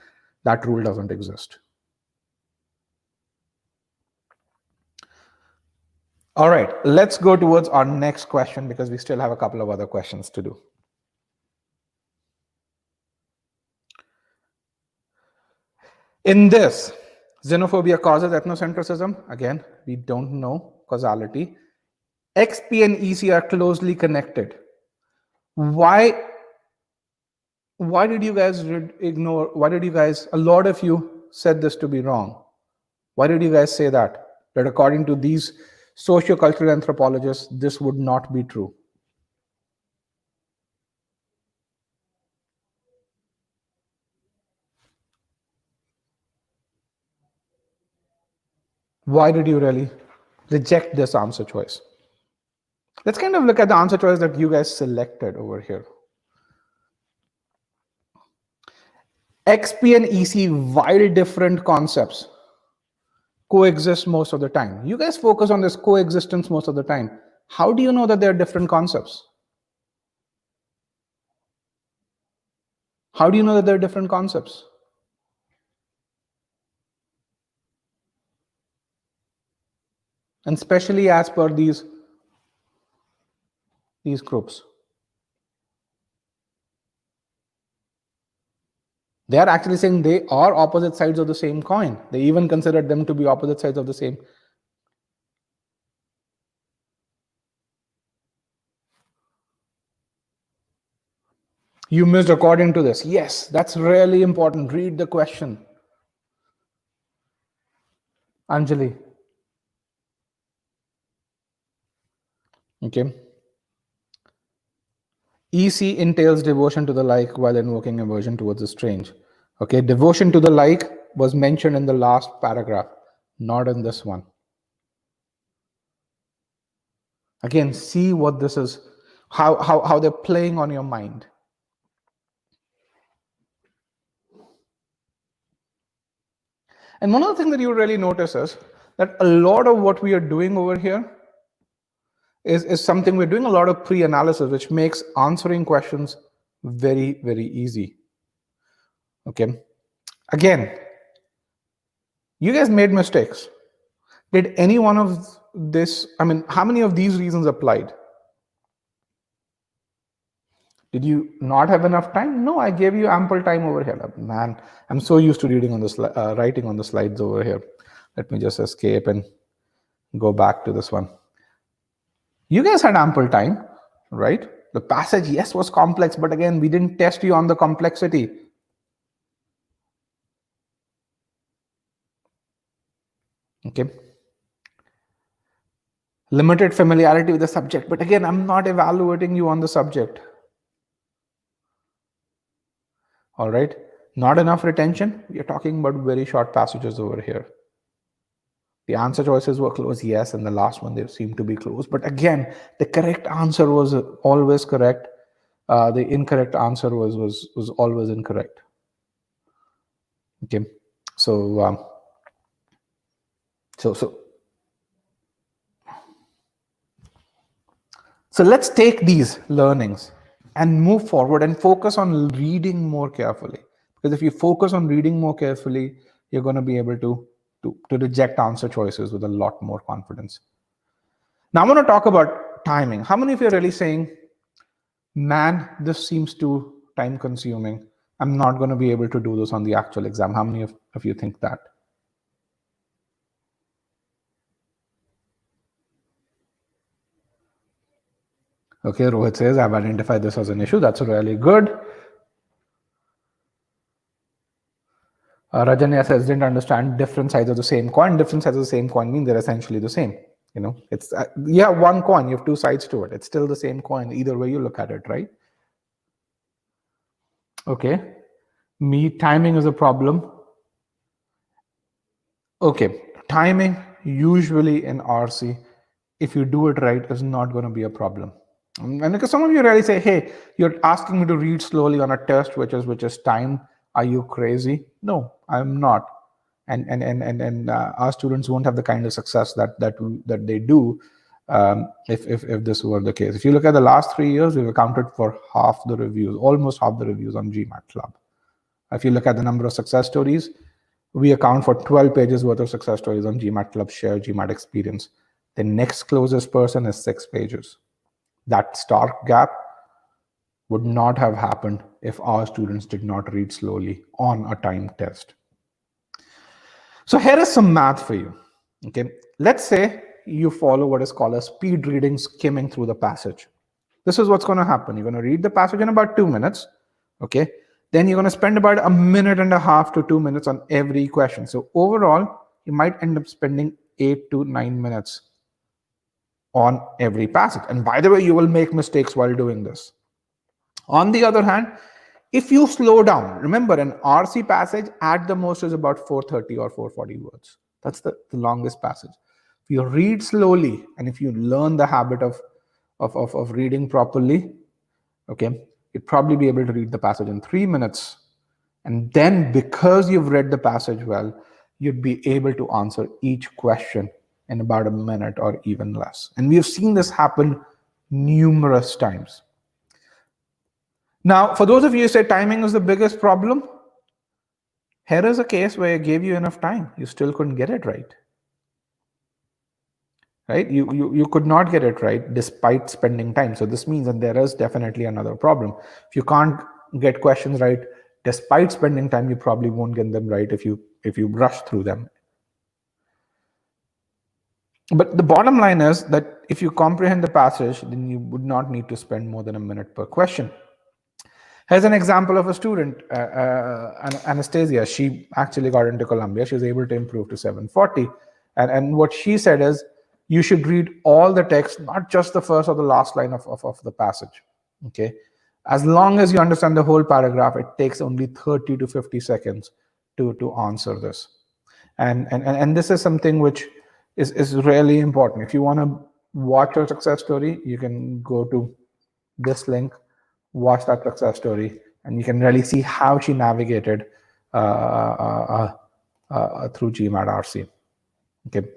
that rule doesn't exist. All right, let's go towards our next question because we still have a couple of other questions to do. In this, xenophobia causes ethnocentrism. Again, we don't know causality. XP and EC are closely connected. Why did you guys ignore? Why did you guys, a lot of you said this to be wrong? Why did you guys say that according to these socio-cultural anthropologists, this would not be true? Why did you really reject this answer choice? Let's kind of look at the answer choice that you guys selected over here. XP and EC, while different concepts, coexist most of the time. You guys focus on this coexistence most of the time. How do you know that they're different concepts? How do you know that they're different concepts? And especially as per these groups. They are actually saying they are opposite sides of the same coin. They even consider them to be opposite sides of the same. You missed according to this. Yes, that's really important. Read the question. Anjali. Okay. EC entails devotion to the like while invoking aversion towards the strange. Okay, devotion to the like was mentioned in the last paragraph, not in this one. Again, see what this is, how they're playing on your mind. And one of the things that you really notice is that a lot of what we are doing over here is something we're doing a lot of pre-analysis, which makes answering questions very, very easy. Okay. Again, you guys made mistakes. Did any one of this, I mean, how many of these reasons applied? Did you not have enough time? No, I gave you ample time over here. Man, I'm so used to reading on the writing on the slides over here. Let me just escape and go back to this one. You guys had ample time, right? The passage, yes, was complex, but again, we didn't test you on the complexity. Okay. Limited familiarity with the subject, but again, I'm not evaluating you on the subject. All right. Not enough retention. We are talking about very short passages over here. The answer choices were close, yes, and the last one, they seemed to be close. But again, the correct answer was always correct. The incorrect answer was always incorrect. Okay, so let's take these learnings and move forward and focus on reading more carefully. Because if you focus on reading more carefully, you're going to be able to reject answer choices with a lot more confidence. Now I'm going to talk about timing. How many of you are really saying, man, this seems too time consuming. I'm not going to be able to do this on the actual exam. How many of you think that? Okay, Rohit says, I've identified this as an issue. That's really good. Rajanya says, didn't understand different sides of the same coin. Different sides of the same coin mean they're essentially the same. You know, it's you have one coin, you have two sides to it. It's still the same coin, either way you look at it, right? Okay. Me, timing is a problem. Okay, timing usually in RC, if you do it right, is not going to be a problem. And because some of you really say, hey, you're asking me to read slowly on a test which is timed. Are you crazy? No, I'm not. And our students won't have the kind of success that they do if this were the case. If you look at the last 3 years, we've accounted for half the reviews, almost half the reviews on GMAT Club. If you look at the number of success stories, we account for 12 pages worth of success stories on GMAT Club Share GMAT Experience. The next closest person is 6 pages. That stark gap would not have happened if our students did not read slowly on a timed test. So here is some math for you. Okay, let's say you follow what is called a speed reading, skimming through the passage. This is what's going to happen. You're going to read the passage in about 2 minutes. Okay, then you're going to spend about 1.5 minutes to 2 minutes on every question. So overall, you might end up spending 8 to 9 minutes on every passage. And by the way, you will make mistakes while doing this. On the other hand, if you slow down, remember an RC passage at the most is about 430 or 440 words. That's the longest passage. If you read slowly and if you learn the habit of reading properly, okay, you'd probably be able to read the passage in 3 minutes. And then because you've read the passage well, you'd be able to answer each question in about 1 minute or even less. And we have seen this happen numerous times. Now, for those of you who say timing is the biggest problem, here is a case where I gave you enough time. You still couldn't get it right. Right? You could not get it right despite spending time. So this means that there is definitely another problem. If you can't get questions right despite spending time, you probably won't get them right if you rush through them. But the bottom line is that if you comprehend the passage, then you would not need to spend more than 1 minute per question. Here's an example of a student, Anastasia. She actually got into Columbia. She was able to improve to 740. And what she said is, you should read all the text, not just the first or the last line of the passage. Okay, as long as you understand the whole paragraph, it takes only 30 to 50 seconds to answer this. And this is something which is really important. If you want to watch her success story, you can go to this link, watch that success story, and you can really see how she navigated through GMAT RC. Okay.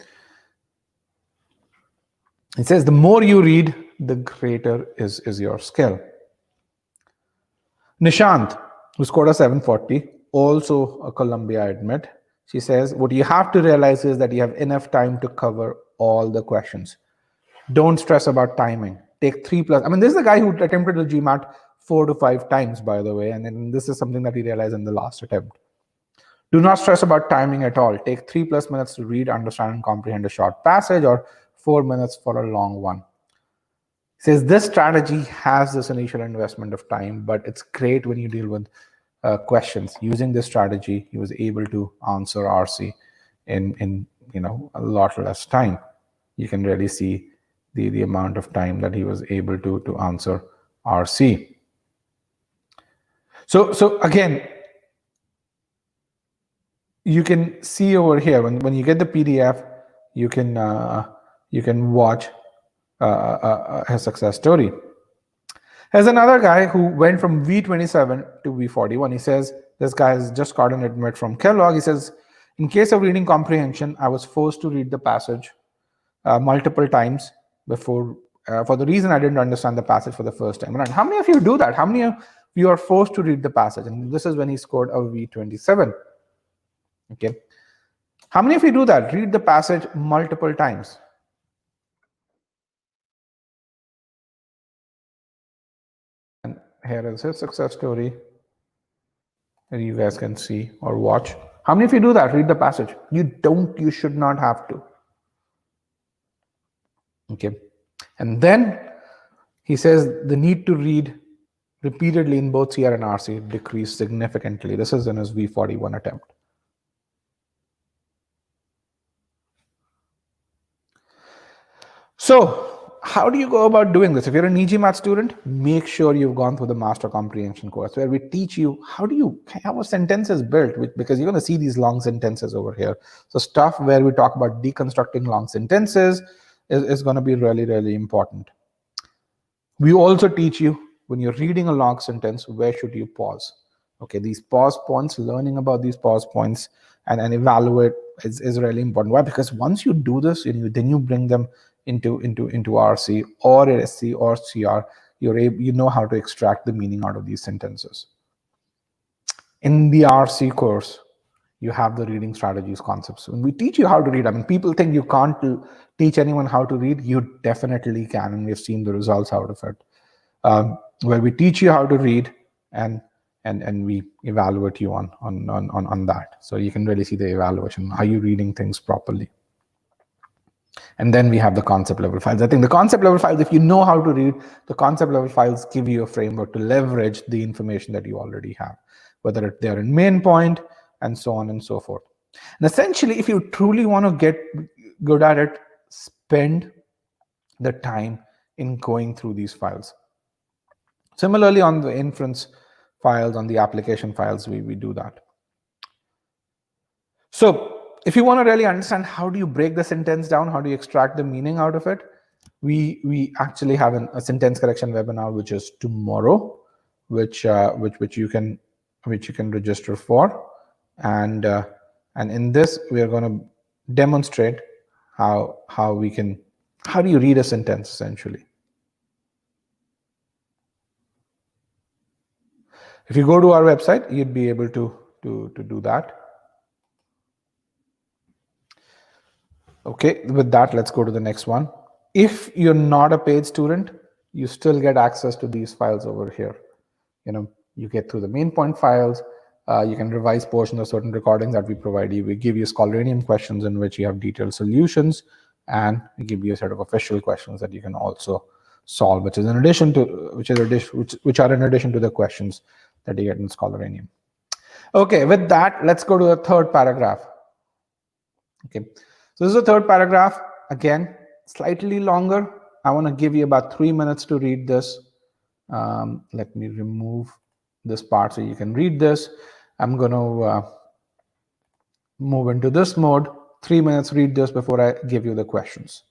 It says the more you read, the greater is your skill. Nishant, who scored a 740, also a Columbia, I admit. She says, what you have to realize is that you have enough time to cover all the questions. Don't stress about timing. Take 3+. I mean, this is the guy who attempted the GMAT 4 to 5 times, by the way, and then this is something that he realized in the last attempt. Do not stress about timing at all. Take 3+ minutes to read, understand, and comprehend a short passage, or 4 minutes for a long one. It says this strategy has this initial investment of time, but it's great when you deal with questions. Using this strategy, he was able to answer RC in a lot less time. You can really see the amount of time that he was able to answer RC. So again, you can see over here when you get the PDF, you can watch his success story. There's another guy who went from V27 to V41. He says, this guy has just got an admit from Kellogg. He says, in case of reading comprehension, I was forced to read the passage multiple times before, for the reason I didn't understand the passage for the first time. And how many of you do that? How many of you are forced to read the passage? And this is when he scored a V27. Okay. How many of you do that? Read the passage multiple times. Here is his success story that you guys can see or watch. How many of you do that? Read the passage. You should not have to. Okay. And then he says the need to read repeatedly in both CR and RC decreased significantly. This is in his V41 attempt. So how do you go about doing this? If you're an GMAT student, make sure you've gone through the Master Comprehension course where we teach you how a sentence is built, because you're going to see these long sentences over here. So stuff where we talk about deconstructing long sentences is going to be really, really important. We also teach you when you're reading a long sentence, where should you pause? Okay, these pause points, learning about these pause points and evaluate is really important. Why? Because once you do this, then you bring them into RC or SC or CR, you know how to extract the meaning out of these sentences. In the RC course, you have the reading strategies concepts. When we teach you how to read, I mean, people think you can't teach anyone how to read. You definitely can, and we've seen the results out of it. Where we teach you how to read and we evaluate you on that. So you can really see the evaluation. Are you reading things properly? And then we have the concept level files. I think the concept level files, if you know how to read, the concept level files give you a framework to leverage the information that you already have, whether they're in main point and so on and so forth. And essentially, if you truly want to get good at it, spend the time in going through these files. Similarly, on the inference files, on the application files, we do that. So if you want to really understand how do you break the sentence down, how do you extract the meaning out of it, we actually have a sentence correction webinar, which is tomorrow, which you can register for, and in this we are going to demonstrate how do you read a sentence essentially. If you go to our website, you'd be able to do that. Okay, with that, let's go to the next one. If you're not a paid student, you still get access to these files over here. You get through the main point files. You can revise portions of certain recordings that we provide you. We give you Scholaranium questions in which you have detailed solutions, and we give you a set of official questions that you can also solve, which are in addition to the questions that you get in Scholaranium. Okay, with that, let's go to the third paragraph. Okay, so this is the third paragraph. Again, slightly longer. I want to give you about 3 minutes to read this. Let me remove this part so you can read this. I'm going to move into this mode. 3 minutes, read this before I give you the questions.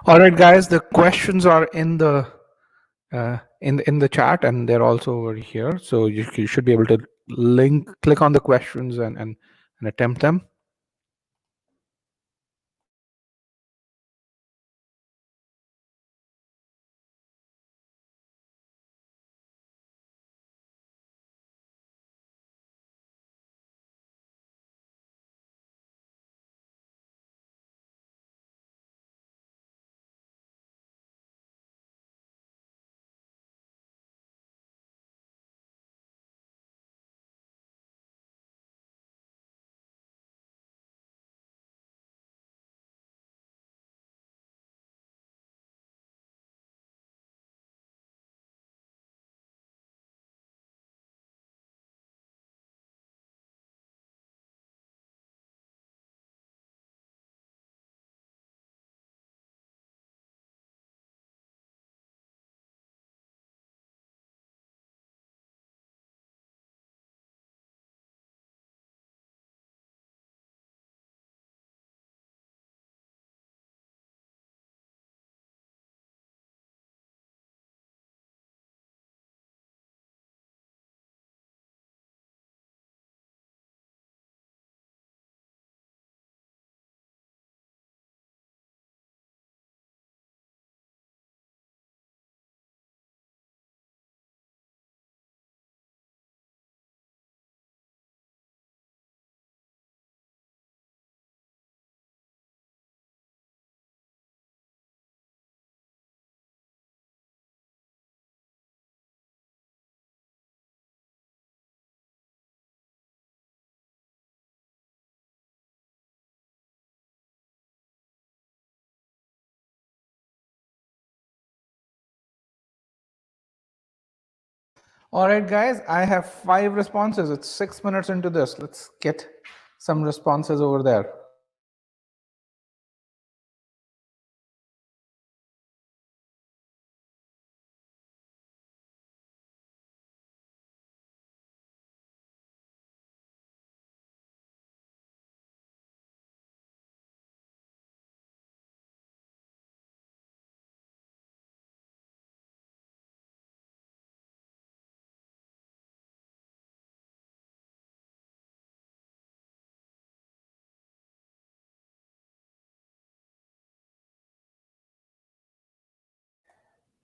All right, guys, the questions are in the in the chat, and they're also over here. So you should be able to click on the questions and attempt them. All right, guys, I have 5 responses. It's 6 minutes into this. Let's get some responses over there.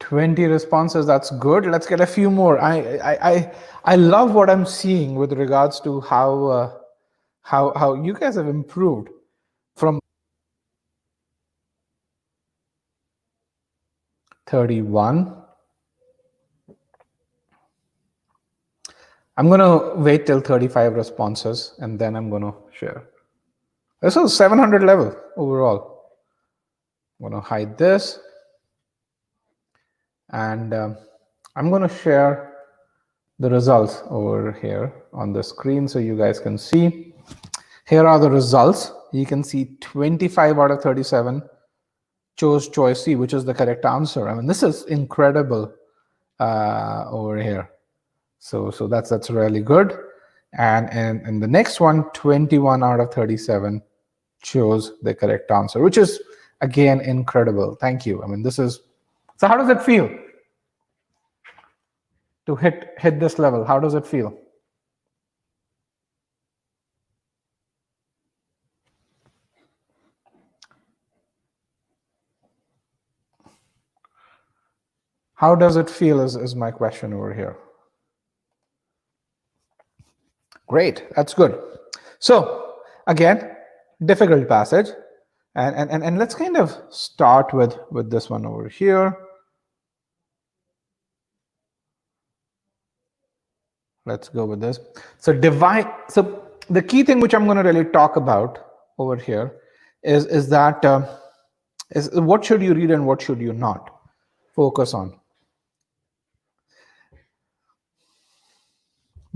Twenty responses. That's good. Let's get a few more. I love what I'm seeing with regards to how you guys have improved from 31. I'm going to wait till 35 responses and then I'm going to share. This is 700 level overall. I'm going to hide this and I'm going to share the results over here on the screen so you guys can see. Here are the results. You can see 25 out of 37 chose choice C, which is the correct answer. I mean, this is incredible over here. So that's really good. And the next one, 21 out of 37 chose the correct answer, which is again incredible. Thank you. I mean, this is, so how does it feel to hit this level? How does it feel? How does it feel is my question over here. Great, that's good. So again, difficult passage. And let's kind of start with this one over here. Let's go with this. So the key thing which I'm going to really talk about over here is that is what should you read and what should you not focus on.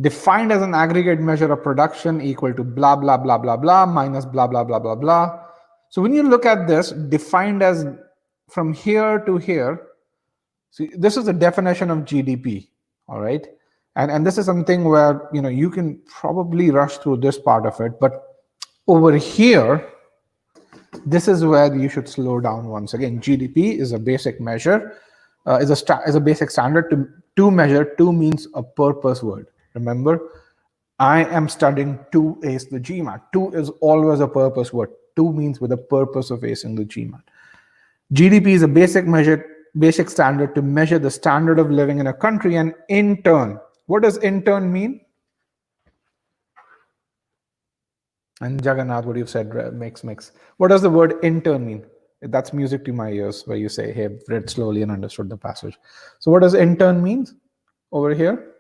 Defined as an aggregate measure of production equal to blah blah blah blah blah minus blah blah blah blah blah. So when you look at this, defined as from here to here, see, this is the definition of GDP, all right? And this is something where you can probably rush through this part of it, but over here, This is where you should slow down once again. GDP is a basic measure, is a basic standard to measure. To means a purpose word. Remember, I am studying to ace the GMAT. To is always a purpose word. To means with a purpose of acing the GMAT. GDP is a basic standard to measure the standard of living in a country, and in turn, what does in turn mean? And Jagannath, what you've said makes. What does the word in turn mean? That's music to my ears, where you say, hey, I've read slowly and understood the passage. So what does in turn mean over here?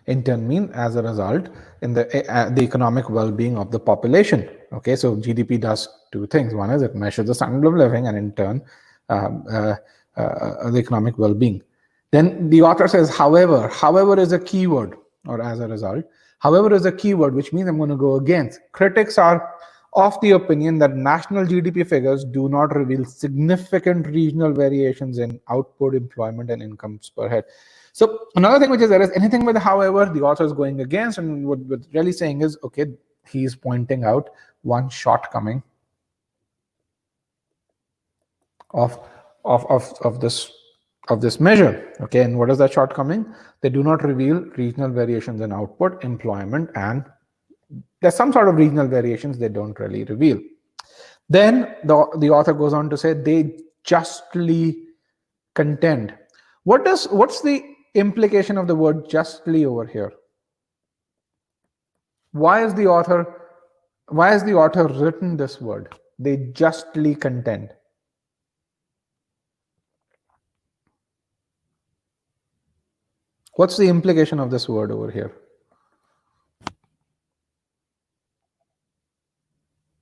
In turn mean as a result in the economic well-being of the population. Okay, so GDP does two things. One is it measures the standard of living, and in turn, the economic well-being. Then the author says, however is a keyword, or as a result. However is a keyword, which means I'm going to go against. Critics are of the opinion that national GDP figures do not reveal significant regional variations in output, employment, and incomes per head. So another thing which is there is anything with however, the author is going against, and what really saying is, okay, he's pointing out one shortcoming of this measure. Okay, and what is that shortcoming? They do not reveal regional variations in output, employment, and there's some sort of regional variations they don't really reveal. Then the author goes on to say they justly contend. What's the implication of the word justly over here? Why is the author written this word? They justly contend. What's the implication of this word over here?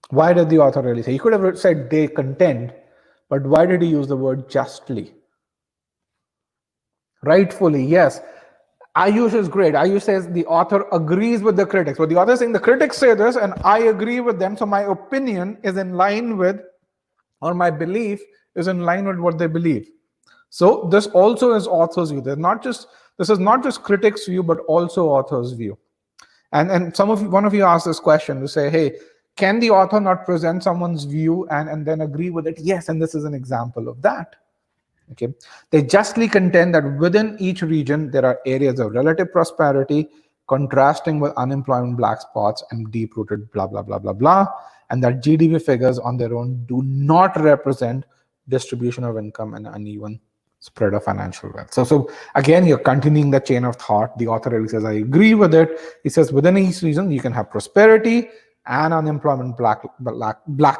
Why did the author really say? He could have said they contend, but why did he use the word justly? Rightfully, yes. Ayush is great. Ayush says the author agrees with the critics. But the author is saying the critics say this and I agree with them. So my opinion is in line with, or my belief is in line with what they believe. So this also is author's view. This is not just critics' view, but also author's view. And one of you asked this question to say, hey, can the author not present someone's view and then agree with it? Yes, and this is an example of that. Okay, they justly contend that within each region there are areas of relative prosperity contrasting with unemployment, black spots, and deep-rooted blah blah blah blah blah, and that GDP figures on their own do not represent distribution of income and uneven spread of financial wealth. So again, you're continuing the chain of thought. The author really says, I agree with it. He says within each region you can have prosperity and unemployment, black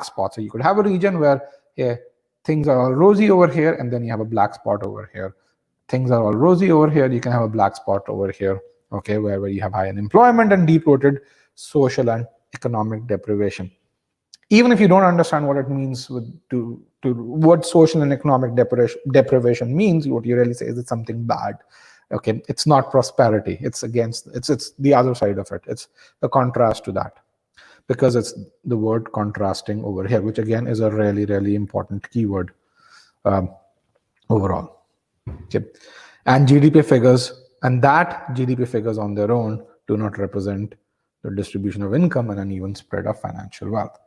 spots. So you could have a region where things are all rosy over here, and then you have a black spot over here. Things are all rosy over here, you can have a black spot over here, okay, where you have high unemployment and deep-rooted social and economic deprivation. Even if you don't understand what it means to what social and economic deprivation means, what you really say is it's something bad. Okay, it's not prosperity. It's the other side of it. It's the contrast to that, because it's the word contrasting over here, which again is a really, really important keyword overall. Okay. And GDP figures on their own do not represent the distribution of income and uneven spread of financial wealth.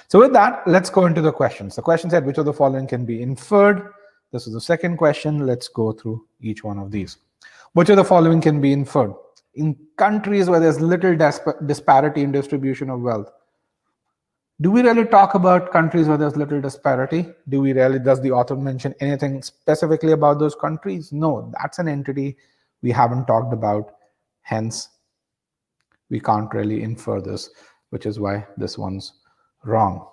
So with that, let's go into the questions. The question said, which of the following can be inferred? This is the second question. Let's go through each one of these. Which of the following can be inferred? In countries where there's little disparity in distribution of wealth. Do we really talk about countries where there's little disparity? Does the author mention anything specifically about those countries? No, that's an entity we haven't talked about. Hence, we can't really infer this, which is why this one's wrong.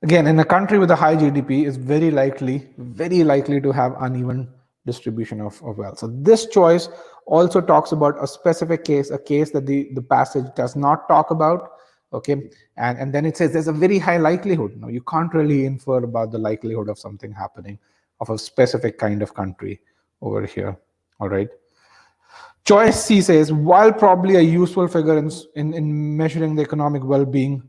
Again, in a country with a high GDP is very likely to have uneven distribution of wealth. So this choice also talks about a specific case, a case that the passage does not talk about. Okay, and then it says there's a very high likelihood. No, you can't really infer about the likelihood of something happening of a specific kind of country over here. All right. Choice C says, while probably a useful figure in measuring the economic well-being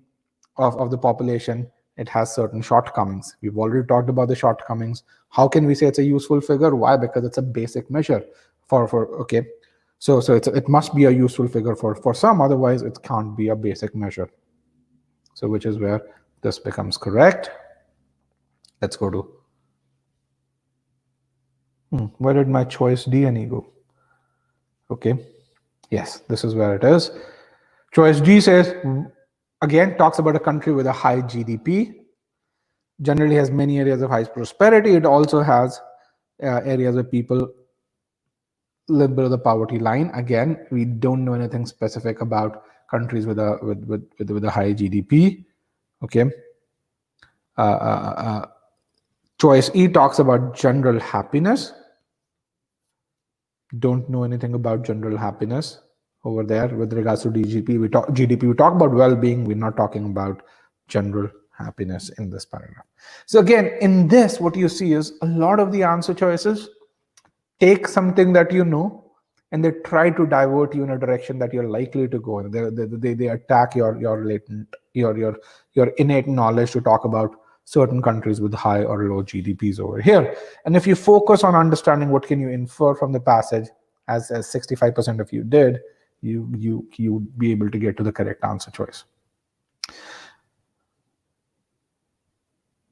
of the population, it has certain shortcomings. We've already talked about the shortcomings. How can we say it's a useful figure? Why? Because it's a basic measure for okay. So it must be a useful figure for some, otherwise it can't be a basic measure. So which is where this becomes correct. Let's go to, where did my choice D and E go? Okay, yes, this is where it is. Choice D says, again, talks about a country with a high GDP, generally has many areas of high prosperity. It also has areas where people live below the poverty line. Again, we don't know anything specific about countries with a high GDP. Okay. Choice E talks about general happiness. Don't know anything about general happiness over there with regards to GDP. We talk about well-being. We're not talking about general happiness in this paragraph. So again, in this, what you see is a lot of the answer choices take something that you know, and they try to divert you in a direction that you're likely to go. They attack your latent, your innate knowledge to talk about certain countries with high or low GDPs over here. And if you focus on understanding what can you infer from the passage, as 65% of you did, you would be able to get to the correct answer choice.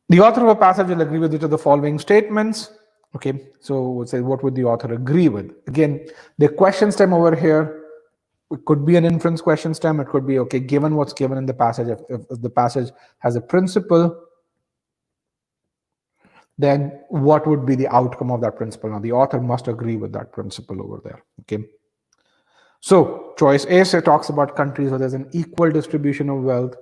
The author of a passage will agree with each of the following statements. Okay, so we'll say, what would the author agree with? Again, the question stem over here, it could be an inference question stem. It could be, okay, given what's given in the passage, if the passage has a principle, then what would be the outcome of that principle? Now, the author must agree with that principle over there. Okay. So choice A talks about countries where there's an equal distribution of wealth.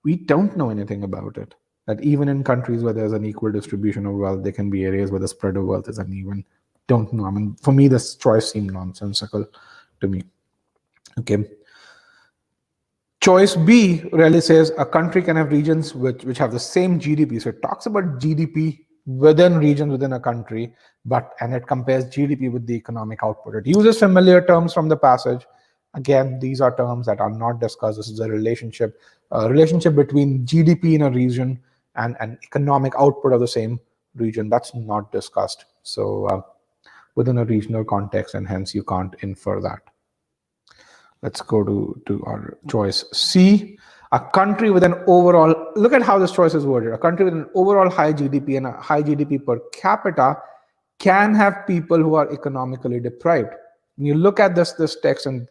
We don't know anything about it. That even in countries where there's an equal distribution of wealth, there can be areas where the spread of wealth is uneven. Don't know. I mean, for me, this choice seemed nonsensical to me. Okay. Choice B really says a country can have regions which have the same GDP. So it talks about GDP within regions within a country, and it compares GDP with the economic output. It uses familiar terms from the passage. Again, these are terms that are not discussed. This is a relationship between GDP in a region and economic output of the same region. That's not discussed. So within a regional context, and hence you can't infer that. Let's go to our choice C. A country with an overall, look at how this choice is worded. A country with an overall high GDP and a high GDP per capita can have people who are economically deprived. When you look at this text and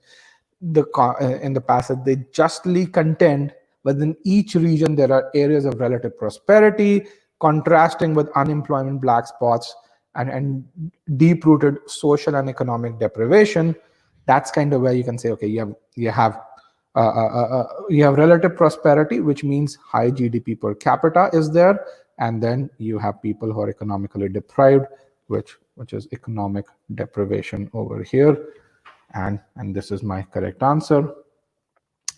in the passage, they justly contend within each region there are areas of relative prosperity, contrasting with unemployment, black spots, and deep-rooted social and economic deprivation. That's kind of where you can say, okay, you have relative prosperity, which means high GDP per capita is there, and then you have people who are economically deprived, which is economic deprivation over here, and this is my correct answer.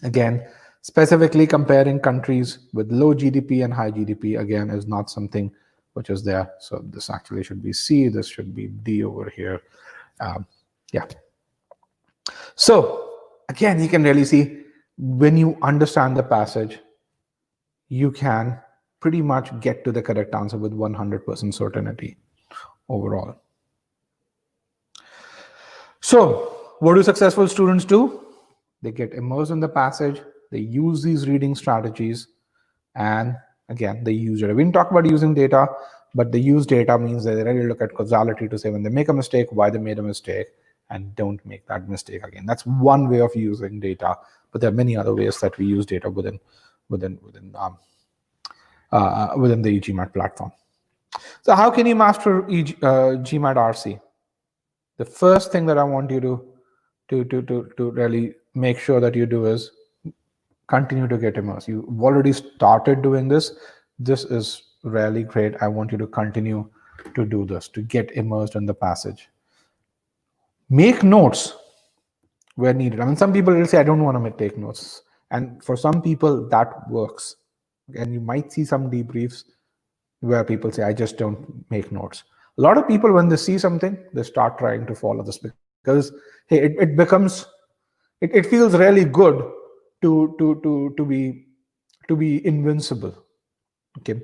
Again, specifically comparing countries with low GDP and high GDP, again, is not something which is there. So this actually should be C. This should be D over here. Yeah. So again, you can really see when you understand the passage, you can pretty much get to the correct answer with 100% certainty overall. So what do successful students do? They get immersed in the passage, they use these reading strategies, and again, they use data. We didn't talk about using data, but they use data means they really look at causality to say when they make a mistake, why they made a mistake, and don't make that mistake again. That's one way of using data, but there are many other ways that we use data within the GMAT platform. So how can you master GMAT RC? The first thing that I want you to really make sure that you do is continue to get immersed. You've already started doing this. This is really great. I want you to continue to do this, to get immersed in the passage. Make notes where needed. I mean, some people will say, I don't want to take notes. And for some people, that works. And you might see some debriefs where people say, I just don't make notes. A lot of people, when they see something, they start trying to follow this because, hey, it feels really good to be invincible. Okay,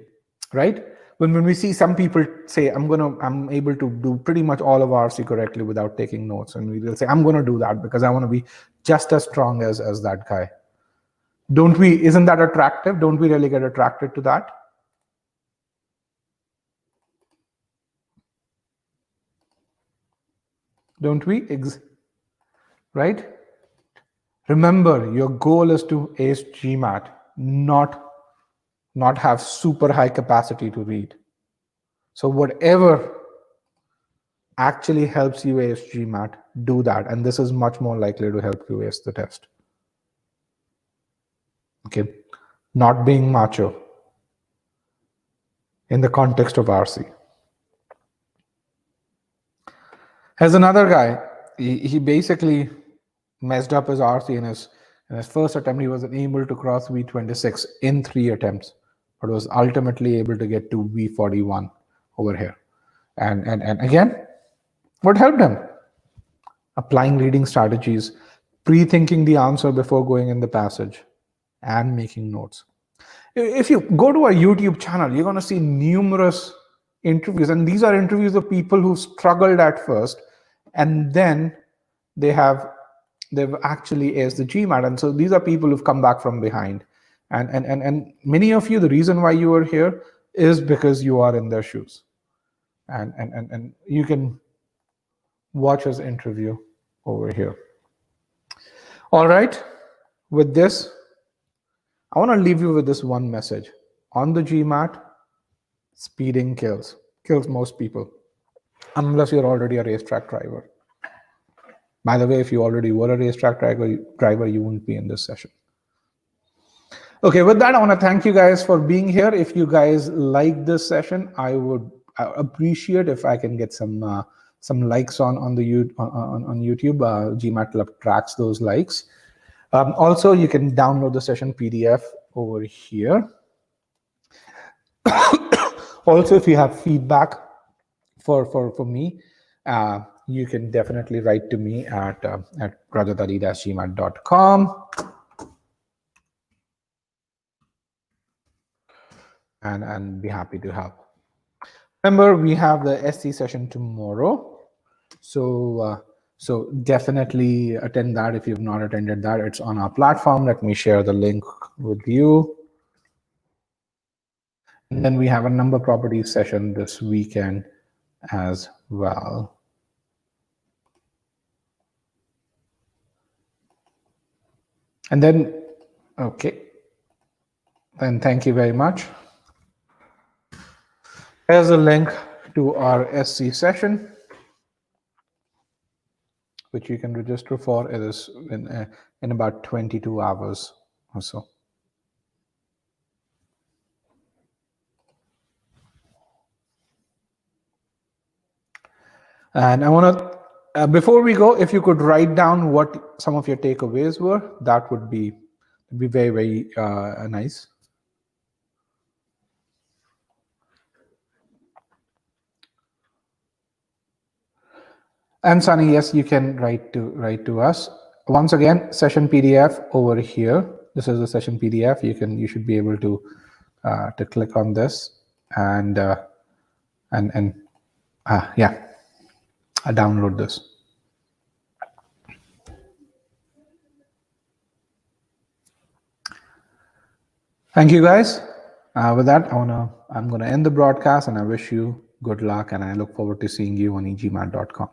right? When we see some people say, I'm able to do pretty much all of RC correctly without taking notes, and we will say, I'm gonna do that because I want to be just as strong as that guy. Don't we? Isn't that attractive? Don't we really get attracted to that? Don't we? Right? Remember, your goal is to ace GMAT, not have super high capacity to read. So whatever actually helps you ace GMAT, do that. And this is much more likely to help you ace the test. Okay, not being macho in the context of RC. As another guy, he basically messed up his RC in his first attempt. He was able to cross V26 in 3 attempts, but was ultimately able to get to V41 over here. And again, what helped him? Applying reading strategies, pre-thinking the answer before going in the passage, and making notes. If you go to our YouTube channel, you're going to see numerous interviews, and these are interviews of people who struggled at first, and then they've actually aced the GMAT. And so these are people who've come back from behind. And many of you, the reason why you are here is because you are in their shoes. And you can watch his interview over here. All right, with this, I want to leave you with this one message. On the GMAT, speeding kills most people, unless you're already a racetrack driver. By the way, if you already were a racetrack driver, you wouldn't be in this session. Okay, with that, I want to thank you guys for being here. If you guys like this session, I would appreciate if I can get some likes on YouTube. GMAT Club tracks those likes. Also, you can download the session PDF over here. Also, if you have feedback for me, you can definitely write to me at rajat-ali-gmat.com. and be happy to help. Remember, we have the SC session tomorrow, so definitely attend that. If you've not attended that, it's on our platform. Let me share the link with you. And then we have a number properties session this weekend as well. And then, okay, then thank you very much. Here's a link to our SC session, which you can register for. It is in about 22 hours or so. And I want to, before we go, if you could write down what some of your takeaways were, that would be very, very nice. And Sunny, yes, you can write to us. Once again, session PDF over here. This is the session PDF. You should be able to click on this and yeah, I download this. Thank you, guys. With that, I'm gonna end the broadcast, and I wish you good luck, and I look forward to seeing you on egmat.com.